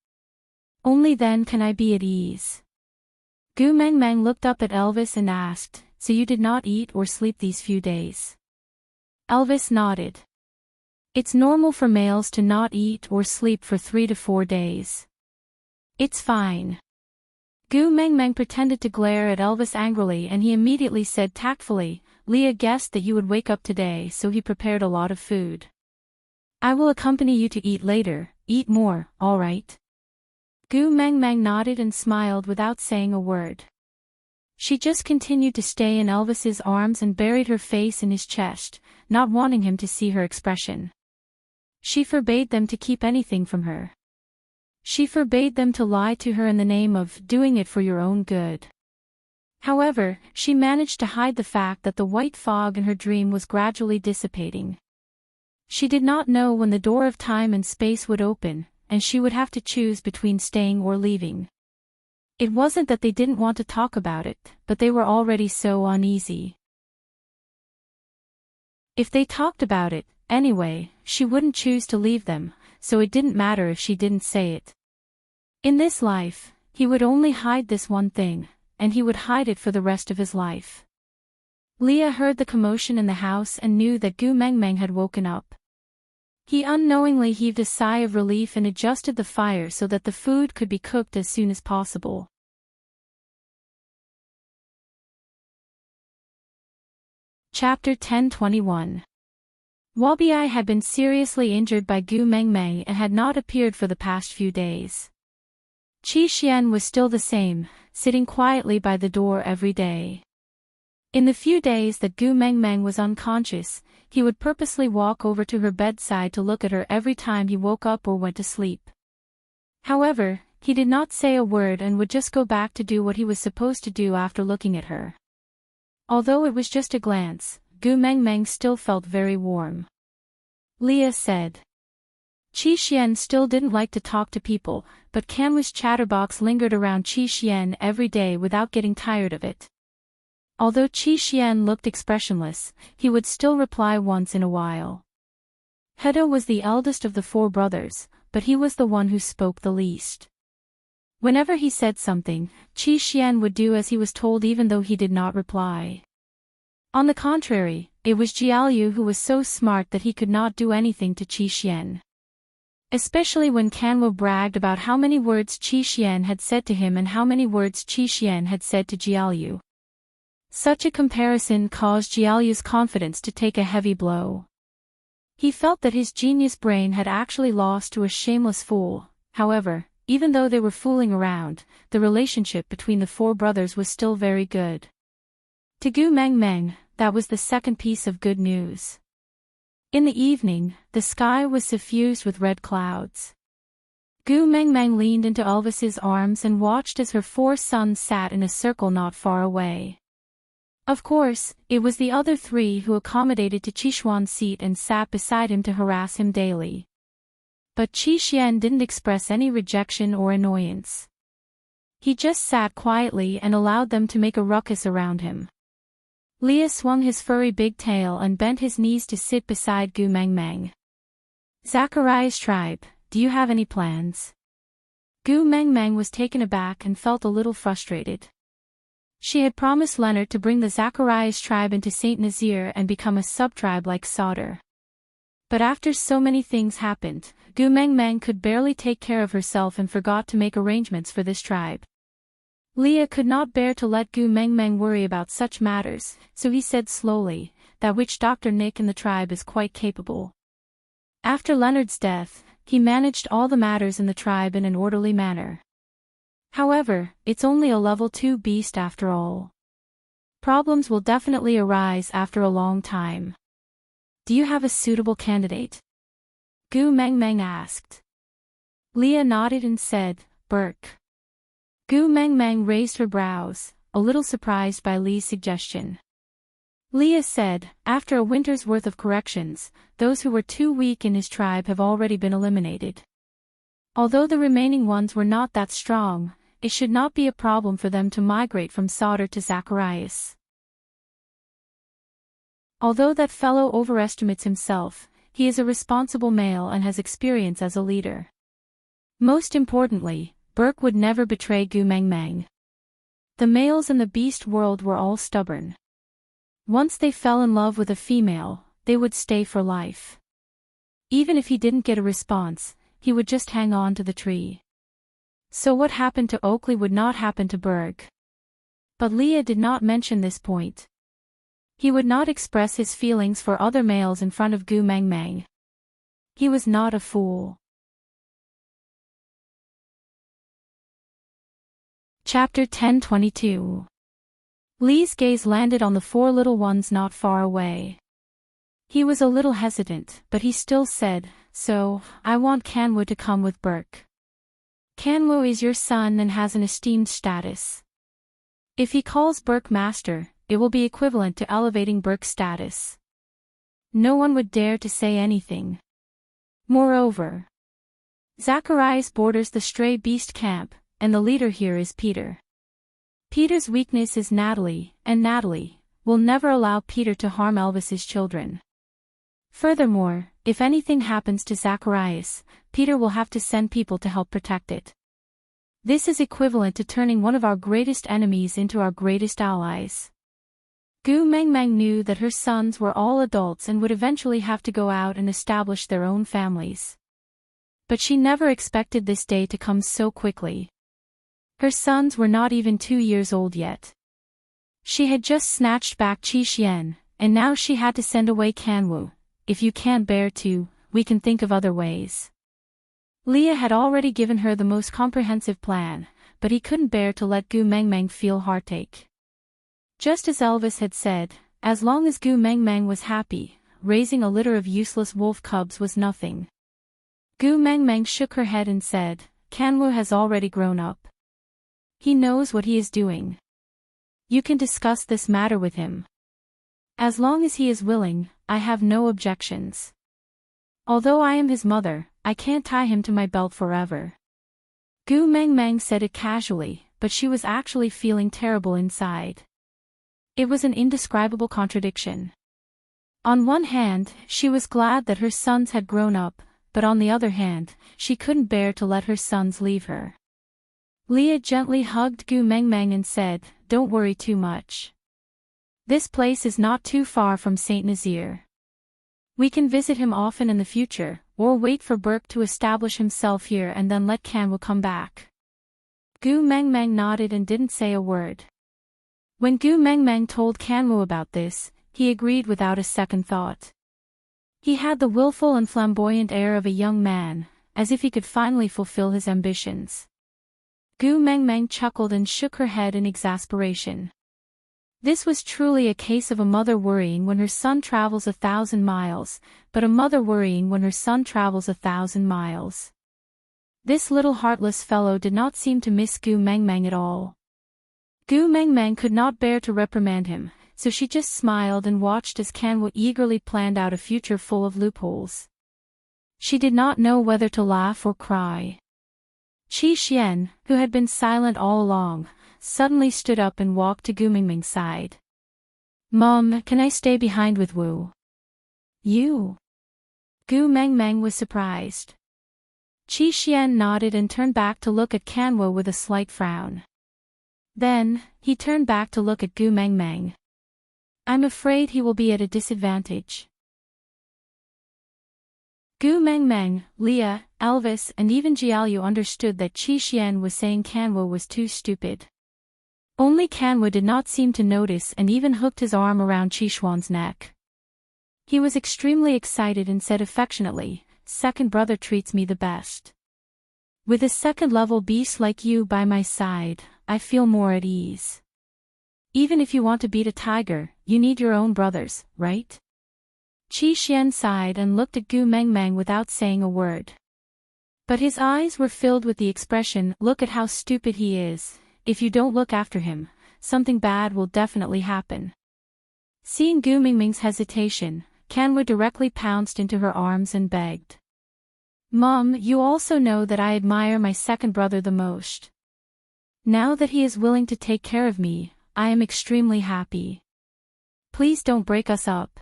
Only then can I be at ease. Gu Mengmeng looked up at Elvis and asked, "So you did not eat or sleep these few days?" Elvis nodded. It's normal for males to not eat or sleep for 3 to 4 days. It's fine. Gu Mengmeng pretended to glare at Elvis angrily and he immediately said tactfully, "Leah guessed that you would wake up today, so he prepared a lot of food. I will accompany you to eat later, eat more, all right?" Gu Mengmeng nodded and smiled without saying a word. She just continued to stay in Elvis's arms and buried her face in his chest, not wanting him to see her expression. She forbade them to keep anything from her. She forbade them to lie to her in the name of doing it for your own good. However, she managed to hide the fact that the white fog in her dream was gradually dissipating. She did not know when the door of time and space would open, and she would have to choose between staying or leaving. It wasn't that they didn't want to talk about it, but they were already so uneasy. If they talked about it, anyway, she wouldn't choose to leave them, so it didn't matter if she didn't say it. In this life, he would only hide this one thing, and he would hide it for the rest of his life. Leah heard the commotion in the house and knew that Gu Mengmeng had woken up. He unknowingly heaved a sigh of relief and adjusted the fire so that the food could be cooked as soon as possible. Chapter 10:21. Wabi had been seriously injured by Gu Mengmeng and had not appeared for the past few days. Qi Xian was still the same, sitting quietly by the door every day. In the few days that Gu Mengmeng was unconscious, he would purposely walk over to her bedside to look at her every time he woke up or went to sleep. However, he did not say a word and would just go back to do what he was supposed to do after looking at her. Although it was just a glance, Gu Mengmeng still felt very warm. Leah said. Qi Xian still didn't like to talk to people, but Kanwu's chatterbox lingered around Qi Xian every day without getting tired of it. Although Qi Xian looked expressionless, he would still reply once in a while. Hedo was the eldest of the 4 brothers, but he was the one who spoke the least. Whenever he said something, Qi Xian would do as he was told even though he did not reply. On the contrary, it was Jiaoyu who was so smart that he could not do anything to Qi Xian. Especially when Kanwu bragged about how many words Qi Xian had said to him and how many words Qi Xian had said to Jiaoyu. Such a comparison caused Jiaoyu's confidence to take a heavy blow. He felt that his genius brain had actually lost to a shameless fool. However, even though they were fooling around, the relationship between the 4 brothers was still very good. To Gu Mengmeng, that was the second piece of good news. In the evening, the sky was suffused with red clouds. Gu Mengmeng leaned into Elvis's arms and watched as her 4 sons sat in a circle not far away. Of course, it was the other 3 who accommodated to Qishuan's seat and sat beside him to harass him daily. But Qi Xian didn't express any rejection or annoyance. He just sat quietly and allowed them to make a ruckus around him. Leah swung his furry big tail and bent his knees to sit beside Gu Mengmeng. Zachariah's tribe, do you have any plans? Gu Mengmeng was taken aback and felt a little frustrated. She had promised Leonard to bring the Zacharias tribe into Saint Nazaire and become a sub-tribe like Sauter. But after so many things happened, Gu Mengmeng could barely take care of herself and forgot to make arrangements for this tribe. Leah could not bear to let Gu Mengmeng worry about such matters, so he said slowly, that witch Dr. Nick in the tribe is quite capable. After Leonard's death, he managed all the matters in the tribe in an orderly manner. However, it's only a level 2 beast after all. Problems will definitely arise after a long time. Do you have a suitable candidate? Gu Mengmeng asked. Leah nodded and said, Burke. Gu Mengmeng raised her brows, a little surprised by Li's suggestion. Leah said, after a winter's worth of corrections, those who were too weak in his tribe have already been eliminated. Although the remaining ones were not that strong, it should not be a problem for them to migrate from Sauter to Zacharias. Although that fellow overestimates himself, he is a responsible male and has experience as a leader. Most importantly, Burke would never betray Gu Mengmeng. The males in the beast world were all stubborn. Once they fell in love with a female, they would stay for life. Even if he didn't get a response, he would just hang on to the tree. So what happened to Oakley would not happen to Burke. But Leah did not mention this point. He would not express his feelings for other males in front of Gu Mengmeng. He was not a fool. Chapter 10:22. Li's gaze landed on the 4 little ones not far away. He was a little hesitant, but he still said, "So, I want Kanwo to come with Burke. Kanwo is your son and has an esteemed status. If he calls Burke master, it will be equivalent to elevating Burke's status. No one would dare to say anything. Moreover, Zacharias borders the stray beast camp, and the leader here is Peter. Peter's weakness is Natalie, and Natalie will never allow Peter to harm Elvis's children. Furthermore, if anything happens to Zacharias, Peter will have to send people to help protect it. This is equivalent to turning one of our greatest enemies into our greatest allies." Gu Mengmeng knew that her sons were all adults and would eventually have to go out and establish their own families. But she never expected this day to come so quickly. Her sons were not even 2 years old yet. She had just snatched back Qi Xian, and now she had to send away Kanwu. "If you can't bear to, we can think of other ways." Leah had already given her the most comprehensive plan, but he couldn't bear to let Gu Mengmeng feel heartache. Just as Elvis had said, as long as Gu Mengmeng was happy, raising a litter of useless wolf cubs was nothing. Gu Mengmeng shook her head and said, "Kanwu has already grown up. He knows what he is doing. You can discuss this matter with him. As long as he is willing, I have no objections. Although I am his mother, I can't tie him to my belt forever." Gu Mengmeng said it casually, but she was actually feeling terrible inside. It was an indescribable contradiction. On one hand, she was glad that her sons had grown up, but on the other hand, she couldn't bear to let her sons leave her. Leah gently hugged Gu Mengmeng and said, "Don't worry too much. This place is not too far from Saint Nazaire. We can visit him often in the future, or wait for Burke to establish himself here and then let Kanwu come back." Gu Mengmeng nodded and didn't say a word. When Gu Mengmeng told Kanwu about this, he agreed without a second thought. He had the willful and flamboyant air of a young man, as if he could finally fulfill his ambitions. Gu Mengmeng chuckled and shook her head in exasperation. This was truly a case of a mother worrying when her son travels 1,000 miles, but a mother worrying when her son travels 1,000 miles. This little heartless fellow did not seem to miss Gu Mengmeng at all. Gu Mengmeng could not bear to reprimand him, so she just smiled and watched as Kanwu eagerly planned out a future full of loopholes. She did not know whether to laugh or cry. Qi Xian, who had been silent all along, suddenly stood up and walked to Gu Mengmeng's side. "Mom, can I stay behind with Wu?" "You?" Gu Mengmeng was surprised. Qi Xian nodded and turned back to look at Kanwu with a slight frown. Then, he turned back to look at Gu Mengmeng. "I'm afraid he will be at a disadvantage." Gu Mengmeng, Leah, Elvis and even Jiaoyu understood that Qi Xian was saying Kanwu was too stupid. Only Kanwu did not seem to notice and even hooked his arm around Qi Xuan's neck. He was extremely excited and said affectionately, "Second brother treats me the best. With a second-level beast like you by my side, I feel more at ease. Even if you want to beat a tiger, you need your own brothers, right?" Qi Xian sighed and looked at Gu Mengmeng without saying a word. But his eyes were filled with the expression, "Look at how stupid he is, if you don't look after him, something bad will definitely happen. Seeing Gu Mingming's hesitation, Kanwu directly pounced into her arms and begged. Mom, you also know that I admire my second brother the most. Now that he is willing to take care of me, I am extremely happy. Please don't break us up.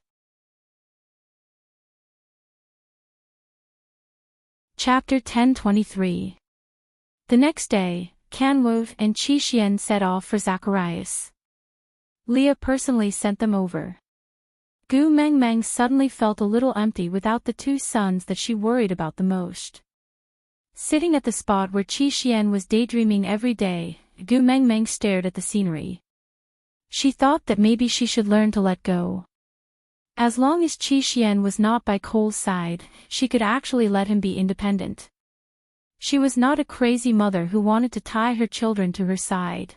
Chapter 10:23. The next day, Kanwu and Qi Xian set off for Zacharias. Leah personally sent them over. Gu Mengmeng suddenly felt a little empty without the two sons that she worried about the most. Sitting at the spot where Qi Xian was daydreaming every day, Gu Mengmeng stared at the scenery. She thought that maybe she should learn to let go. As long as Qi Xian was not by Cole's side, she could actually let him be independent. She was not a crazy mother who wanted to tie her children to her side.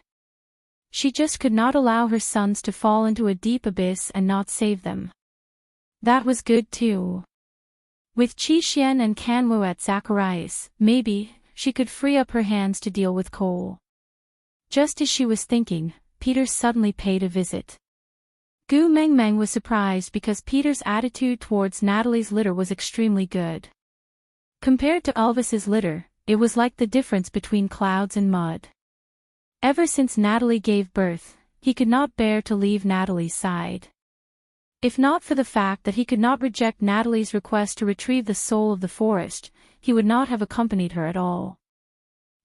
She just could not allow her sons to fall into a deep abyss and not save them. That was good too. With Qi Xian and Kanwu at Zacharias, maybe, she could free up her hands to deal with Cole. Just as she was thinking, Peter suddenly paid a visit. Gu Mengmeng was surprised because Peter's attitude towards Natalie's litter was extremely good. Compared to Elvis's litter, it was like the difference between clouds and mud. Ever since Natalie gave birth, he could not bear to leave Natalie's side. If not for the fact that he could not reject Natalie's request to retrieve the soul of the forest, he would not have accompanied her at all.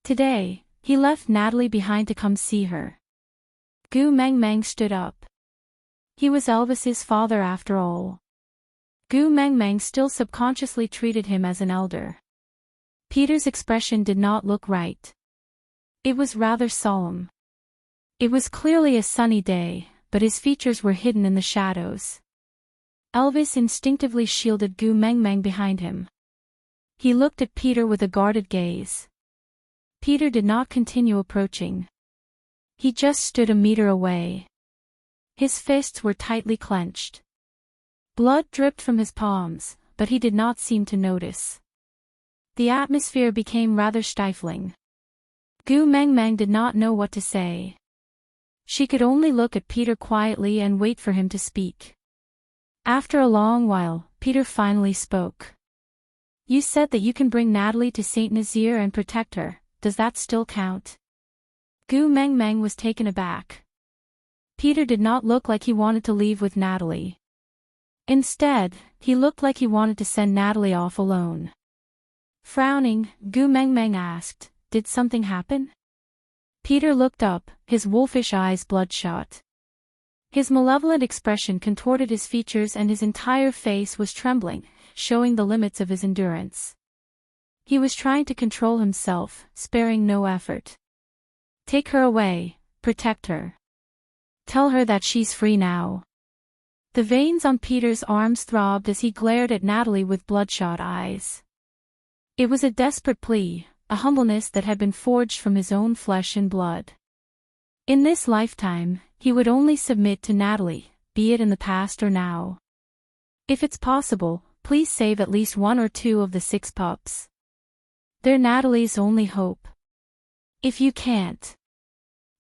Today, he left Natalie behind to come see her. Gu Mengmeng stood up. He was Elvis's father after all. Gu Mengmeng still subconsciously treated him as an elder. Peter's expression did not look right. It was rather solemn. It was clearly a sunny day, but his features were hidden in the shadows. Elvis instinctively shielded Gu Mengmeng behind him. He looked at Peter with a guarded gaze. Peter did not continue approaching. He just stood a meter away. His fists were tightly clenched. Blood dripped from his palms, but he did not seem to notice. The atmosphere became rather stifling. Gu Mengmeng did not know what to say. She could only look at Peter quietly and wait for him to speak. After a long while, Peter finally spoke. You said that you can bring Natalie to Saint Nazaire and protect her, does that still count? Gu Mengmeng was taken aback. Peter did not look like he wanted to leave with Natalie. Instead, he looked like he wanted to send Natalie off alone. Frowning, Gu Mengmeng asked, did something happen? Peter looked up, his wolfish eyes bloodshot. His malevolent expression contorted his features and his entire face was trembling, showing the limits of his endurance. He was trying to control himself, sparing no effort. Take her away, protect her. Tell her that she's free now. The veins on Peter's arms throbbed as he glared at Natalie with bloodshot eyes. It was a desperate plea, a humbleness that had been forged from his own flesh and blood. In this lifetime, he would only submit to Natalie, be it in the past or now. If it's possible, please save at least 1 or 2 of the 6 pups. They're Natalie's only hope. If you can't.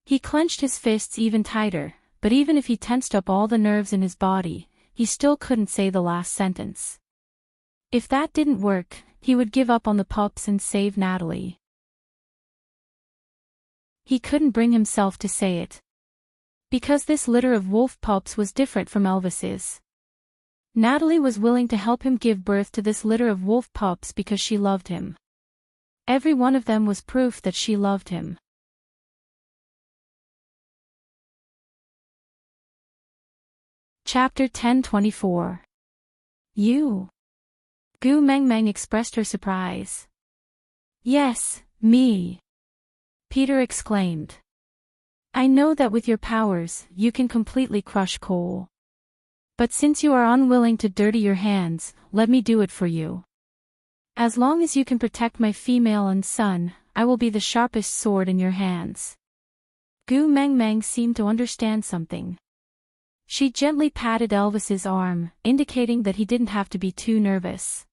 He clenched his fists even tighter, but even if he tensed up all the nerves in his body, he still couldn't say the last sentence. If that didn't work, he would give up on the pups and save Natalie. He couldn't bring himself to say it. Because this litter of wolf pups was different from Elvis's. Natalie was willing to help him give birth to this litter of wolf pups because she loved him. Every one of them was proof that she loved him. Chapter 10:24. You? Gu Mengmeng expressed her surprise. Yes, me. Peter exclaimed. I know that with your powers, you can completely crush Cole. But since you are unwilling to dirty your hands, let me do it for you. As long as you can protect my female and son, I will be the sharpest sword in your hands. Gu Mengmeng seemed to understand something. She gently patted Elvis's arm, indicating that he didn't have to be too nervous.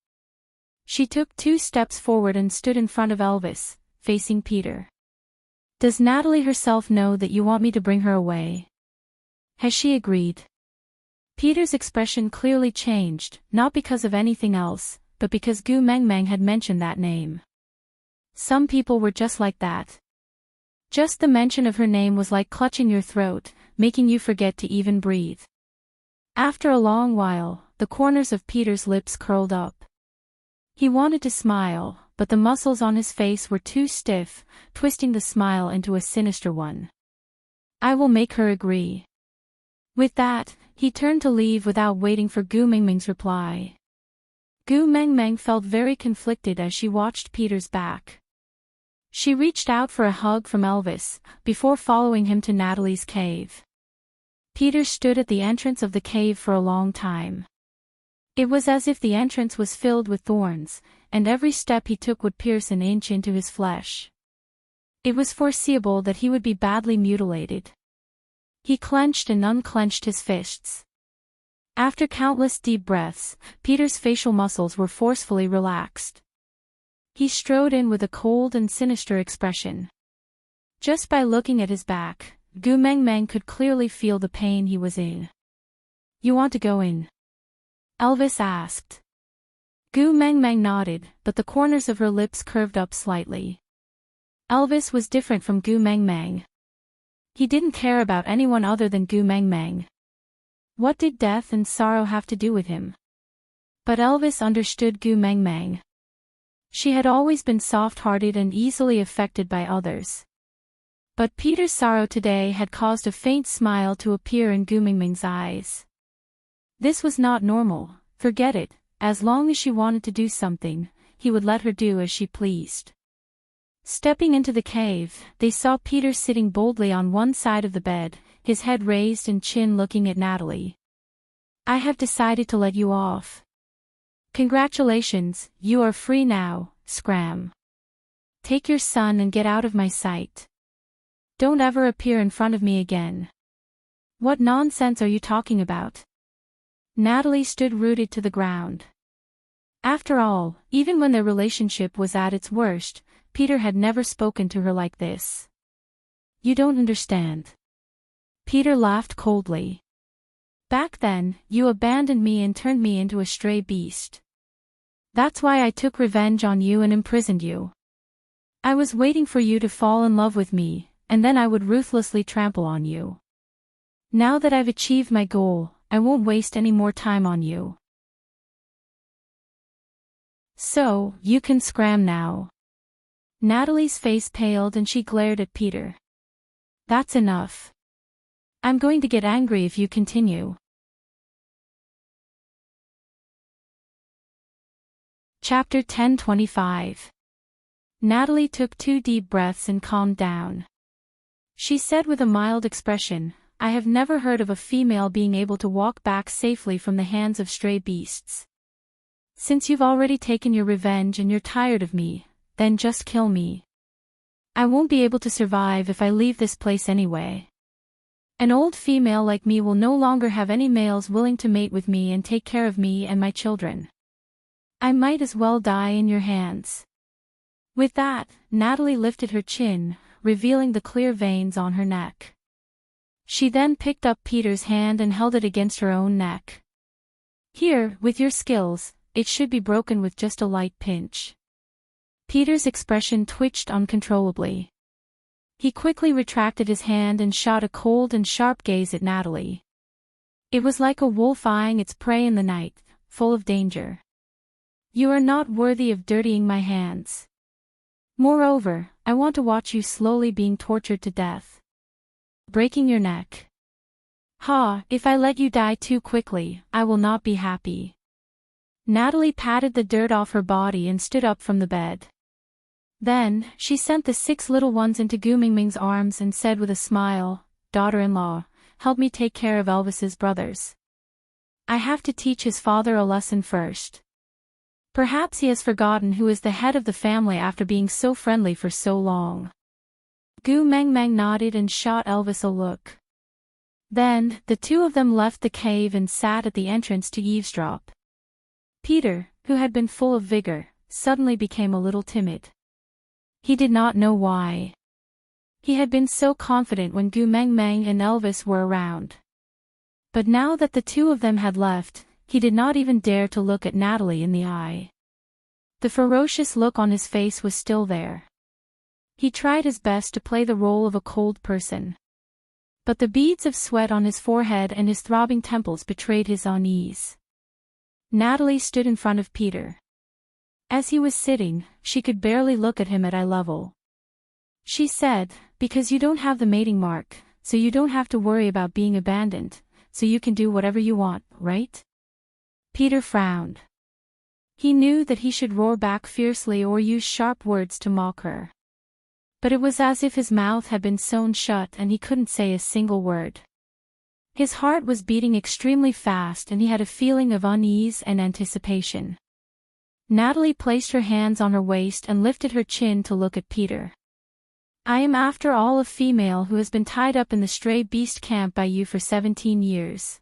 She took 2 steps forward and stood in front of Elvis, facing Peter. Does Natalie herself know that you want me to bring her away? Has she agreed? Peter's expression clearly changed, not because of anything else, but because Gu Mengmeng had mentioned that name. Some people were just like that. Just the mention of her name was like clutching your throat, making you forget to even breathe. After a long while, the corners of Peter's lips curled up. He wanted to smile, but the muscles on his face were too stiff, twisting the smile into a sinister one. I will make her agree. With that, he turned to leave without waiting for Gu Mengmeng's reply. Gu Mengmeng felt very conflicted as she watched Peter's back. She reached out for a hug from Elvis, before following him to Natalie's cave. Peter stood at the entrance of the cave for a long time. It was as if the entrance was filled with thorns, and every step he took would pierce an inch into his flesh. It was foreseeable that he would be badly mutilated. He clenched and unclenched his fists. After countless deep breaths, Peter's facial muscles were forcefully relaxed. He strode in with a cold and sinister expression. Just by looking at his back, Gu Mengmeng could clearly feel the pain he was in. You want to go in? Elvis asked. Gu Mengmeng nodded, but the corners of her lips curved up slightly. Elvis was different from Gu Mengmeng. He didn't care about anyone other than Gu Mengmeng. What did death and sorrow have to do with him? But Elvis understood Gu Mengmeng. She had always been soft-hearted and easily affected by others. But Peter's sorrow today had caused a faint smile to appear in Gu Mengmeng's eyes. This was not normal, forget it, as long as she wanted to do something, he would let her do as she pleased. Stepping into the cave, they saw Peter sitting boldly on one side of the bed, his head raised and chin looking at Natalie. I have decided to let you off. Congratulations, you are free now, Scram. Take your son and get out of my sight. Don't ever appear in front of me again. What nonsense are you talking about? Natalie stood rooted to the ground. After all, even when their relationship was at its worst, Peter had never spoken to her like this. You don't understand. Peter laughed coldly. Back then, you abandoned me and turned me into a stray beast. That's why I took revenge on you and imprisoned you. I was waiting for you to fall in love with me, and then I would ruthlessly trample on you. Now that I've achieved my goal, I won't waste any more time on you. So, you can scram now. Natalie's face paled and she glared at Peter. That's enough. I'm going to get angry if you continue. Chapter 10:25. Natalie took 2 deep breaths and calmed down. She said with a mild expression, I have never heard of a female being able to walk back safely from the hands of stray beasts. Since you've already taken your revenge and you're tired of me, then just kill me. I won't be able to survive if I leave this place anyway. An old female like me will no longer have any males willing to mate with me and take care of me and my children. I might as well die in your hands. With that, Natalie lifted her chin, revealing the clear veins on her neck. She then picked up Peter's hand and held it against her own neck. Here, with your skills, it should be broken with just a light pinch. Peter's expression twitched uncontrollably. He quickly retracted his hand and shot a cold and sharp gaze at Natalie. It was like a wolf eyeing its prey in the night, full of danger. You are not worthy of dirtying my hands. Moreover, I want to watch you slowly being tortured to death. Breaking your neck. Ha, if I let you die too quickly, I will not be happy. Natalie patted the dirt off her body and stood up from the bed. Then, she sent the 6 little ones into Gu Mengmeng's arms and said with a smile, Daughter-in-law, help me take care of Elvis's brothers. I have to teach his father a lesson first. Perhaps he has forgotten who is the head of the family after being so friendly for so long. Gu Mengmeng nodded and shot Elvis a look. Then, the 2 of them left the cave and sat at the entrance to eavesdrop. Peter, who had been full of vigor, suddenly became a little timid. He did not know why. He had been so confident when Gu Mengmeng and Elvis were around. But now that the two of them had left, he did not even dare to look at Natalie in the eye. The ferocious look on his face was still there. He tried his best to play the role of a cold person. But the beads of sweat on his forehead and his throbbing temples betrayed his unease. Natalie stood in front of Peter. As he was sitting, she could barely look at him at eye level. She said, "Because you don't have the mating mark, so you don't have to worry about being abandoned, so you can do whatever you want, right?" Peter frowned. He knew that he should roar back fiercely or use sharp words to mock her. But it was as if his mouth had been sewn shut and he couldn't say a single word. His heart was beating extremely fast and he had a feeling of unease and anticipation. Natalie placed her hands on her waist and lifted her chin to look at Peter. "I am after all a female who has been tied up in the stray beast camp by you for 17 years.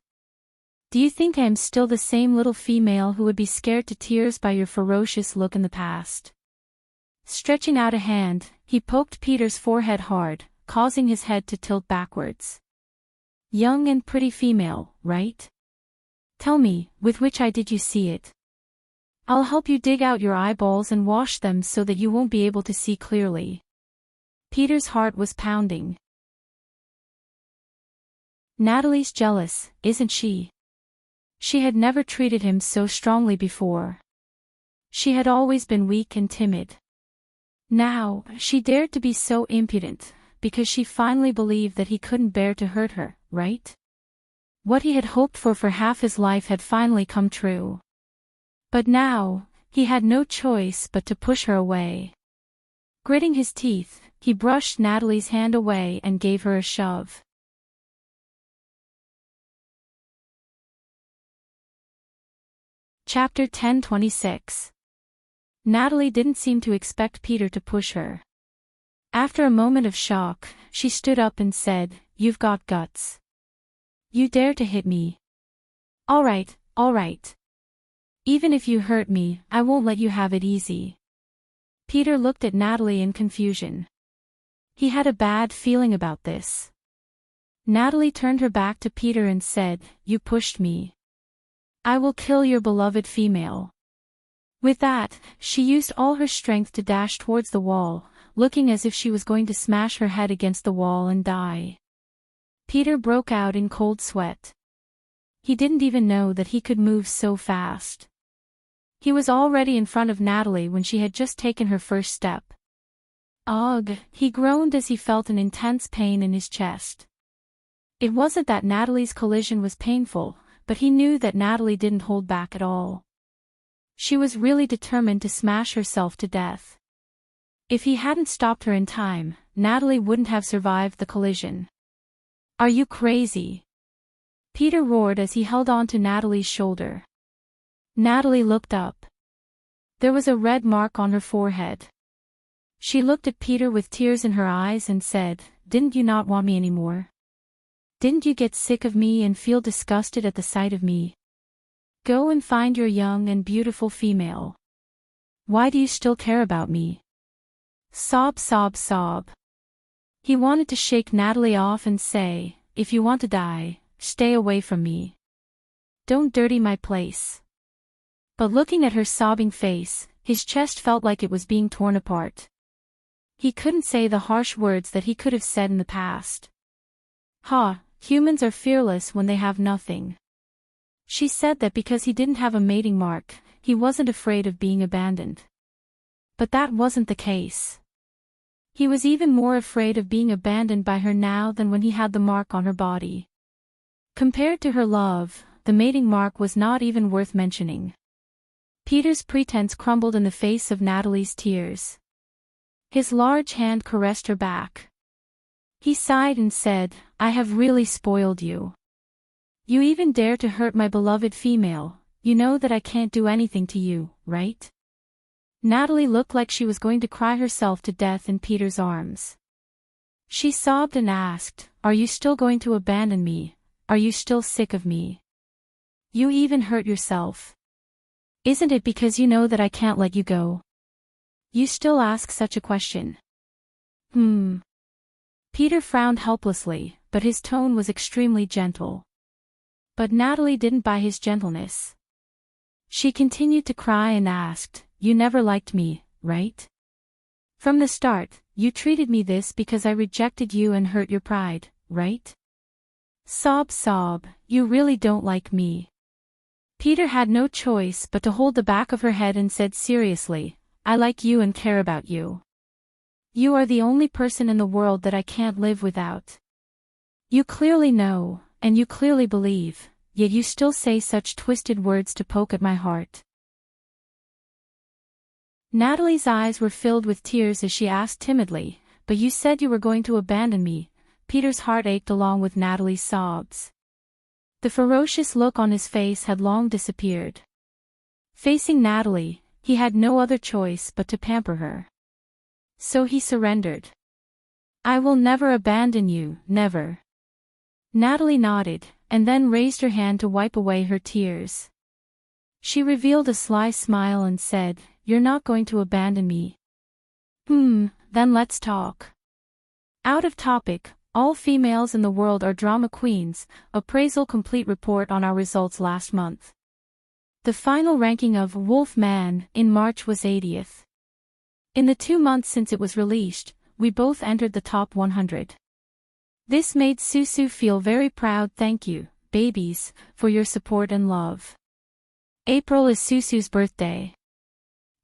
Do you think I am still the same little female who would be scared to tears by your ferocious look in the past?" Stretching out a hand, he poked Peter's forehead hard, causing his head to tilt backwards. "Young and pretty female, right? Tell me, with which eye did you see it? I'll help you dig out your eyeballs and wash them so that you won't be able to see clearly." Peter's heart was pounding. Natalie's jealous, isn't she? She had never treated him so strongly before. She had always been weak and timid. Now, she dared to be so impudent, because she finally believed that he couldn't bear to hurt her, right? What he had hoped for half his life had finally come true. But now, he had no choice but to push her away. Gritting his teeth, he brushed Natalie's hand away and gave her a shove. Chapter 10:26. Natalie didn't seem to expect Peter to push her. After a moment of shock, she stood up and said, "You've got guts. You dare to hit me. All right, all right. Even if you hurt me, I won't let you have it easy." Peter looked at Natalie in confusion. He had a bad feeling about this. Natalie turned her back to Peter and said, "You pushed me. I will kill your beloved female." With that, she used all her strength to dash towards the wall, looking as if she was going to smash her head against the wall and die. Peter broke out in cold sweat. He didn't even know that he could move so fast. He was already in front of Natalie when she had just taken her first step. "Ugh," he groaned as he felt an intense pain in his chest. It wasn't that Natalie's collision was painful, but he knew that Natalie didn't hold back at all. She was really determined to smash herself to death. If he hadn't stopped her in time, Natalie wouldn't have survived the collision. "Are you crazy?" Peter roared as he held on to Natalie's shoulder. Natalie looked up. There was a red mark on her forehead. She looked at Peter with tears in her eyes and said, "Didn't you not want me anymore? Didn't you get sick of me and feel disgusted at the sight of me? Go and find your young and beautiful female. Why do you still care about me?" Sob, sob, sob. He wanted to shake Natalie off and say, "If you want to die, stay away from me. Don't dirty my place." But looking at her sobbing face, his chest felt like it was being torn apart. He couldn't say the harsh words that he could have said in the past. Humans are fearless when they have nothing. She said that because he didn't have a mating mark, he wasn't afraid of being abandoned. But that wasn't the case. He was even more afraid of being abandoned by her now than when he had the mark on her body. Compared to her love, the mating mark was not even worth mentioning. Peter's pretense crumbled in the face of Natalie's tears. His large hand caressed her back. He sighed and said, "I have really spoiled you. You even dare to hurt my beloved female. You know that I can't do anything to you, right?" Natalie looked like she was going to cry herself to death in Peter's arms. She sobbed and asked, "Are you still going to abandon me? Are you still sick of me? You even hurt yourself. Isn't it because you know that I can't let you go? You still ask such a question?" Peter frowned helplessly, but his tone was extremely gentle. But Natalie didn't buy his gentleness. She continued to cry and asked, "You never liked me, right? From the start, you treated me this because I rejected you and hurt your pride, right? Sob, you really don't like me." Peter had no choice but to hold the back of her head and said seriously, "I like you and care about you. You are the only person in the world that I can't live without. You clearly know, and you clearly believe, yet you still say such twisted words to poke at my heart." Natalie's eyes were filled with tears as she asked timidly, "But you said you were going to abandon me." Peter's heart ached along with Natalie's sobs. The ferocious look on his face had long disappeared. Facing Natalie, he had no other choice but to pamper her. So he surrendered. "I will never abandon you, never." Natalie nodded, and then raised her hand to wipe away her tears. She revealed a sly smile and said, "You're not going to abandon me? Then let's talk." Out of topic, all females in the world are drama queens, appraisal complete report on our results last month. The final ranking of Wolf Man in March was 80th. In the 2 months since it was released, we both entered the top 100. This made Susu feel very proud. Thank you, babies, for your support and love. April is Susu's birthday.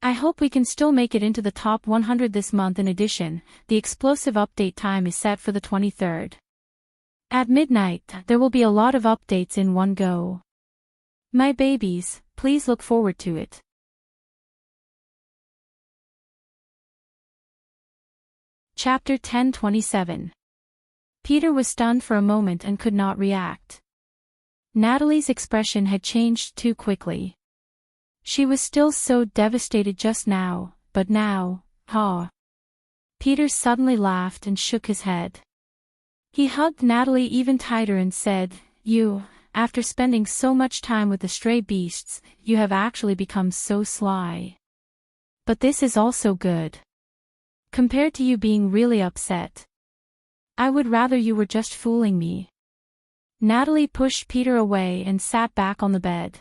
I hope we can still make it into the top 100 this month. In addition, the explosive update time is set for the 23rd. At midnight, there will be a lot of updates in one go. My babies, please look forward to it. Chapter 10:27. Peter was stunned for a moment and could not react. Natalie's expression had changed too quickly. She was still so devastated just now, but now, Peter suddenly laughed and shook his head. He hugged Natalie even tighter and said, "You, after spending so much time with the stray beasts, you have actually become so sly. But this is also good. Compared to you being really upset. I would rather you were just fooling me." Natalie pushed Peter away and sat back on the bed.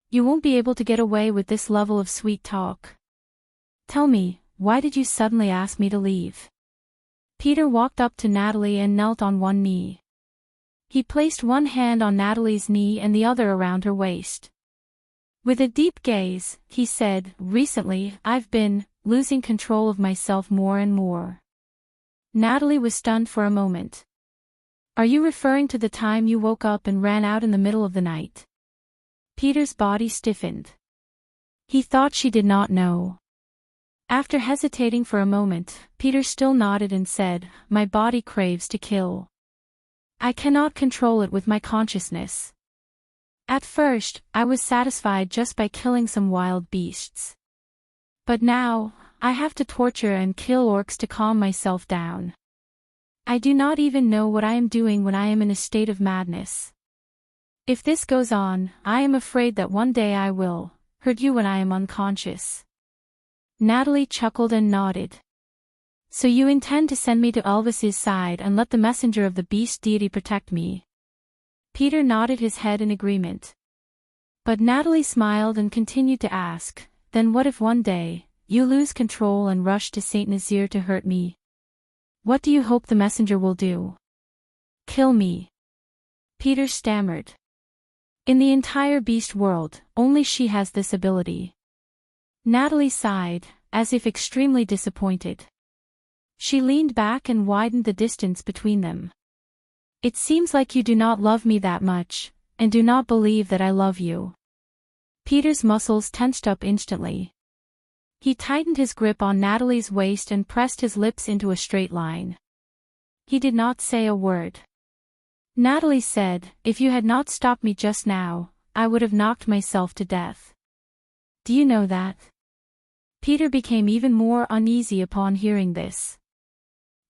"You won't be able to get away with this level of sweet talk. Tell me, why did you suddenly ask me to leave?" Peter walked up to Natalie and knelt on one knee. He placed one hand on Natalie's knee and the other around her waist. With a deep gaze, he said, "Recently, I've been losing control of myself more and more." Natalie was stunned for a moment. "Are you referring to the time you woke up and ran out in the middle of the night?" Peter's body stiffened. He thought she did not know. After hesitating for a moment, Peter still nodded and said, "My body craves to kill. I cannot control it with my consciousness. At first, I was satisfied just by killing some wild beasts. But now, I have to torture and kill orcs to calm myself down. I do not even know what I am doing when I am in a state of madness. If this goes on, I am afraid that one day I will hurt you when I am unconscious." Natalie chuckled and nodded. "So you intend to send me to Elvis's side and let the messenger of the beast deity protect me?" Peter nodded his head in agreement. But Natalie smiled and continued to ask, "Then what if one day, you lose control and rush to Saint Nazir to hurt me? What do you hope the messenger will do? Kill me?" Peter stammered. In the entire beast world, only she has this ability. Natalie sighed, as if extremely disappointed. She leaned back and widened the distance between them. "It seems like you do not love me that much, and do not believe that I love you." Peter's muscles tensed up instantly. He tightened his grip on Natalie's waist and pressed his lips into a straight line. He did not say a word. Natalie said, "If you had not stopped me just now, I would have knocked myself to death. Do you know that?" Peter became even more uneasy upon hearing this.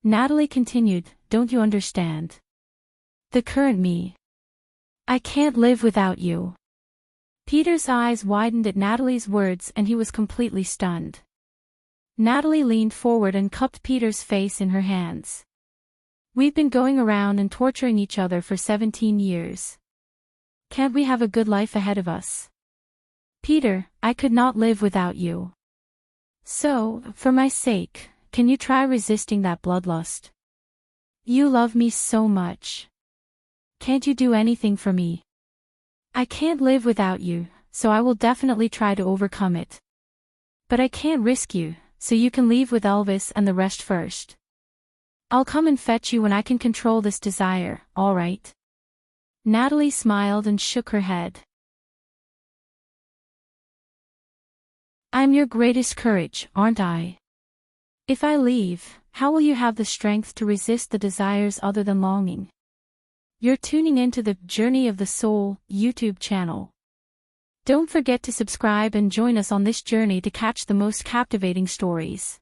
Natalie continued, "Don't you understand? The current me. I can't live without you." Peter's eyes widened at Natalie's words and he was completely stunned. Natalie leaned forward and cupped Peter's face in her hands. We've been going around and torturing each other for 17 years. Can't we have a good life ahead of us? Peter, I could not live without you. So, for my sake, can you try resisting that bloodlust? You love me so much. Can't you do anything for me? I can't live without you, so I will definitely try to overcome it. But I can't risk you, so you can leave with Elvis and the rest first. I'll come and fetch you when I can control this desire, all right? Natalie smiled and shook her head. I'm your greatest courage, aren't I? If I leave, how will you have the strength to resist the desires other than longing? You're tuning into the Journey of the Soul YouTube channel. Don't forget to subscribe and join us on this journey to catch the most captivating stories.